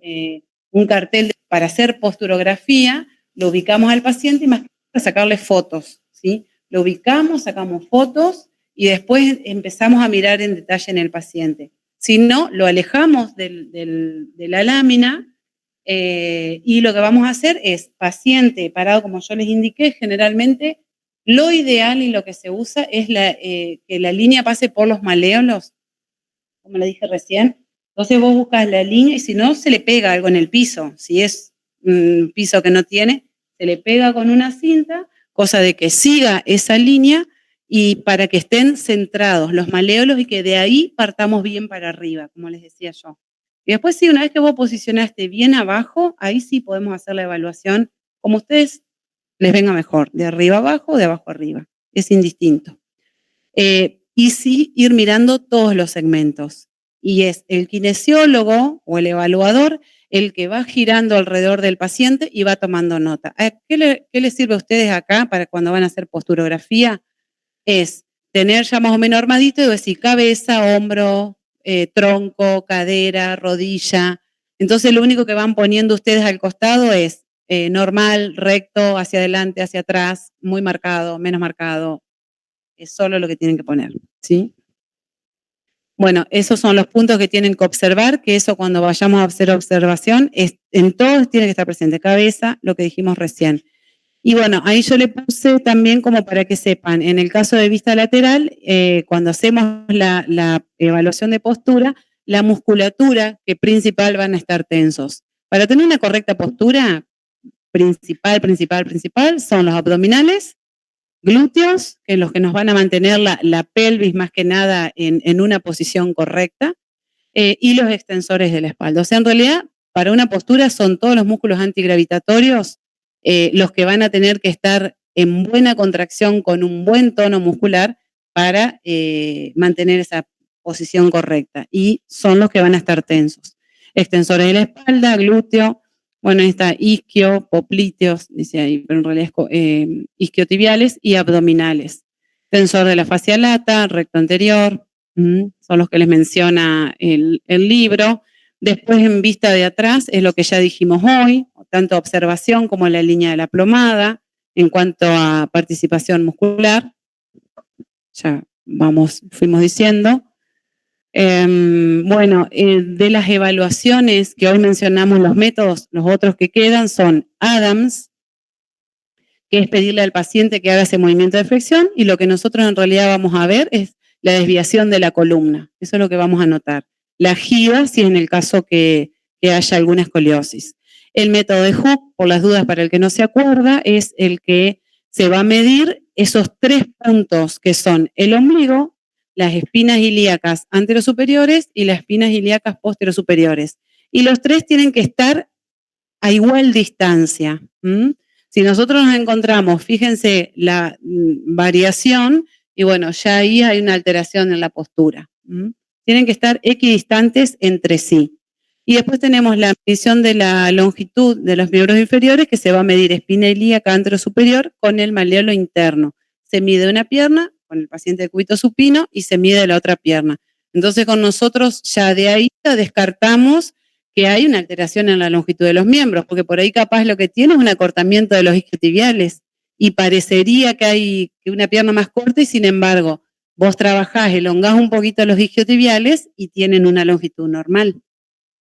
cartel para hacer posturografía, lo ubicamos al paciente y más que para sacarle fotos, ¿sí? Lo ubicamos, sacamos fotos y después empezamos a mirar en detalle en el paciente. Si no, lo alejamos de la lámina y lo que vamos a hacer es paciente parado, como yo les indiqué, generalmente lo ideal y lo que se usa es que la línea pase por los maleolos, como le dije recién. Entonces vos buscas la línea y si no, se le pega algo en el piso. Si es un piso que no tiene, se le pega con una cinta, cosa de que siga esa línea y para que estén centrados los maleolos y que de ahí partamos bien para arriba, como les decía yo. Y después sí, una vez que vos posicionaste bien abajo, ahí sí podemos hacer la evaluación como a ustedes les venga mejor, de arriba abajo o de abajo arriba. Es indistinto. Y sí ir mirando todos los segmentos. Y es el kinesiólogo o el evaluador el que va girando alrededor del paciente y va tomando nota. ¿Qué les sirve a ustedes acá para cuando van a hacer posturografía? Es tener ya más o menos armadito y decir cabeza, hombro, tronco, cadera, rodilla. Entonces lo único que van poniendo ustedes al costado es normal, recto, hacia adelante, hacia atrás, muy marcado, menos marcado. Es solo lo que tienen que poner, ¿sí? Bueno, esos son los puntos que tienen que observar, que eso cuando vayamos a hacer observación, en todos tiene que estar presente, cabeza, lo que dijimos recién. Y bueno, ahí yo le puse también como para que sepan, en el caso de vista lateral, cuando hacemos la evaluación de postura, la musculatura que principal van a estar tensos. Para tener una correcta postura, principal, son los abdominales, glúteos, que es los que nos van a mantener la pelvis más que nada en una posición correcta, y los extensores de la espalda. O sea, en realidad, para una postura son todos los músculos antigravitatorios los que van a tener que estar en buena contracción con un buen tono muscular para mantener esa posición correcta. Y son los que van a estar tensos. Extensores de la espalda, glúteo, bueno, ahí está isquio, popliteos, dice ahí, pero en realidad es isquiotibiales y abdominales. Tensor de la fascia lata, recto anterior, Son los que les menciona el libro. Después, en vista de atrás, es lo que ya dijimos hoy, tanto observación como la línea de la plomada, en cuanto a participación muscular. Ya fuimos diciendo. De las evaluaciones que hoy mencionamos, los métodos, los otros que quedan son Adams, que es pedirle al paciente que haga ese movimiento de flexión, y lo que nosotros en realidad vamos a ver es la desviación de la columna. Eso es lo que vamos a notar. La giba, si en el caso que haya alguna escoliosis. El método de Hook, por las dudas para el que no se acuerda, es el que se va a medir esos 3 puntos que son el ombligo, las espinas ilíacas anterosuperiores y las espinas ilíacas posterosuperiores. Y los 3 tienen que estar a igual distancia. Si nosotros nos encontramos, fíjense la variación, y bueno, ya ahí hay una alteración en la postura. Tienen que estar equidistantes entre sí. Y después tenemos la medición de la longitud de los miembros inferiores, que se va a medir espina ilíaca anterosuperior con el maleolo interno. Se mide una pierna con el paciente de cúbito supino y se mide la otra pierna. Entonces con nosotros ya de ahí descartamos que hay una alteración en la longitud de los miembros, porque por ahí capaz lo que tiene es un acortamiento de los isquiotibiales y parecería que hay una pierna más corta y sin embargo vos trabajás, elongás un poquito los isquiotibiales y tienen una longitud normal.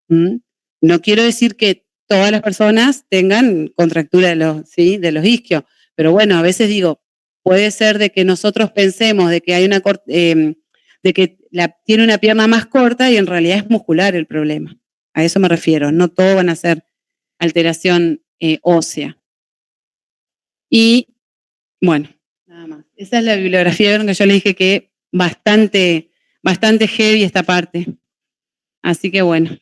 No quiero decir que todas las personas tengan contractura de los isquios, pero bueno, a veces digo, puede ser de que nosotros pensemos de que hay de que tiene una pierna más corta y en realidad es muscular el problema. A eso me refiero, no todo van a ser alteración ósea. Y bueno, nada más. Esa es la bibliografía, vieron que yo le dije que bastante heavy esta parte. Así que bueno,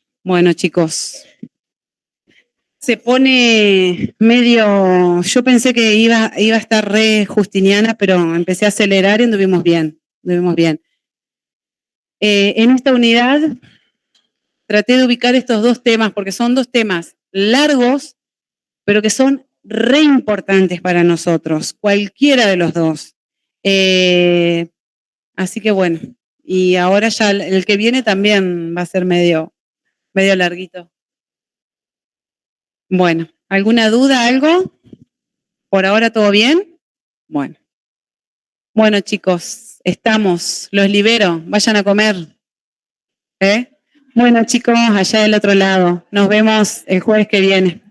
chicos. Se pone medio, yo pensé que iba a estar re justiniana, pero empecé a acelerar y anduvimos bien. En esta unidad traté de ubicar estos 2 temas, porque son 2 temas largos, pero que son re importantes para nosotros, cualquiera de los 2. Así que bueno, y ahora ya el que viene también va a ser medio larguito. Bueno, ¿alguna duda, algo? ¿Por ahora todo bien? Bueno. Bueno, chicos, los libero, vayan a comer. Bueno, chicos, allá del otro lado. Nos vemos el jueves que viene.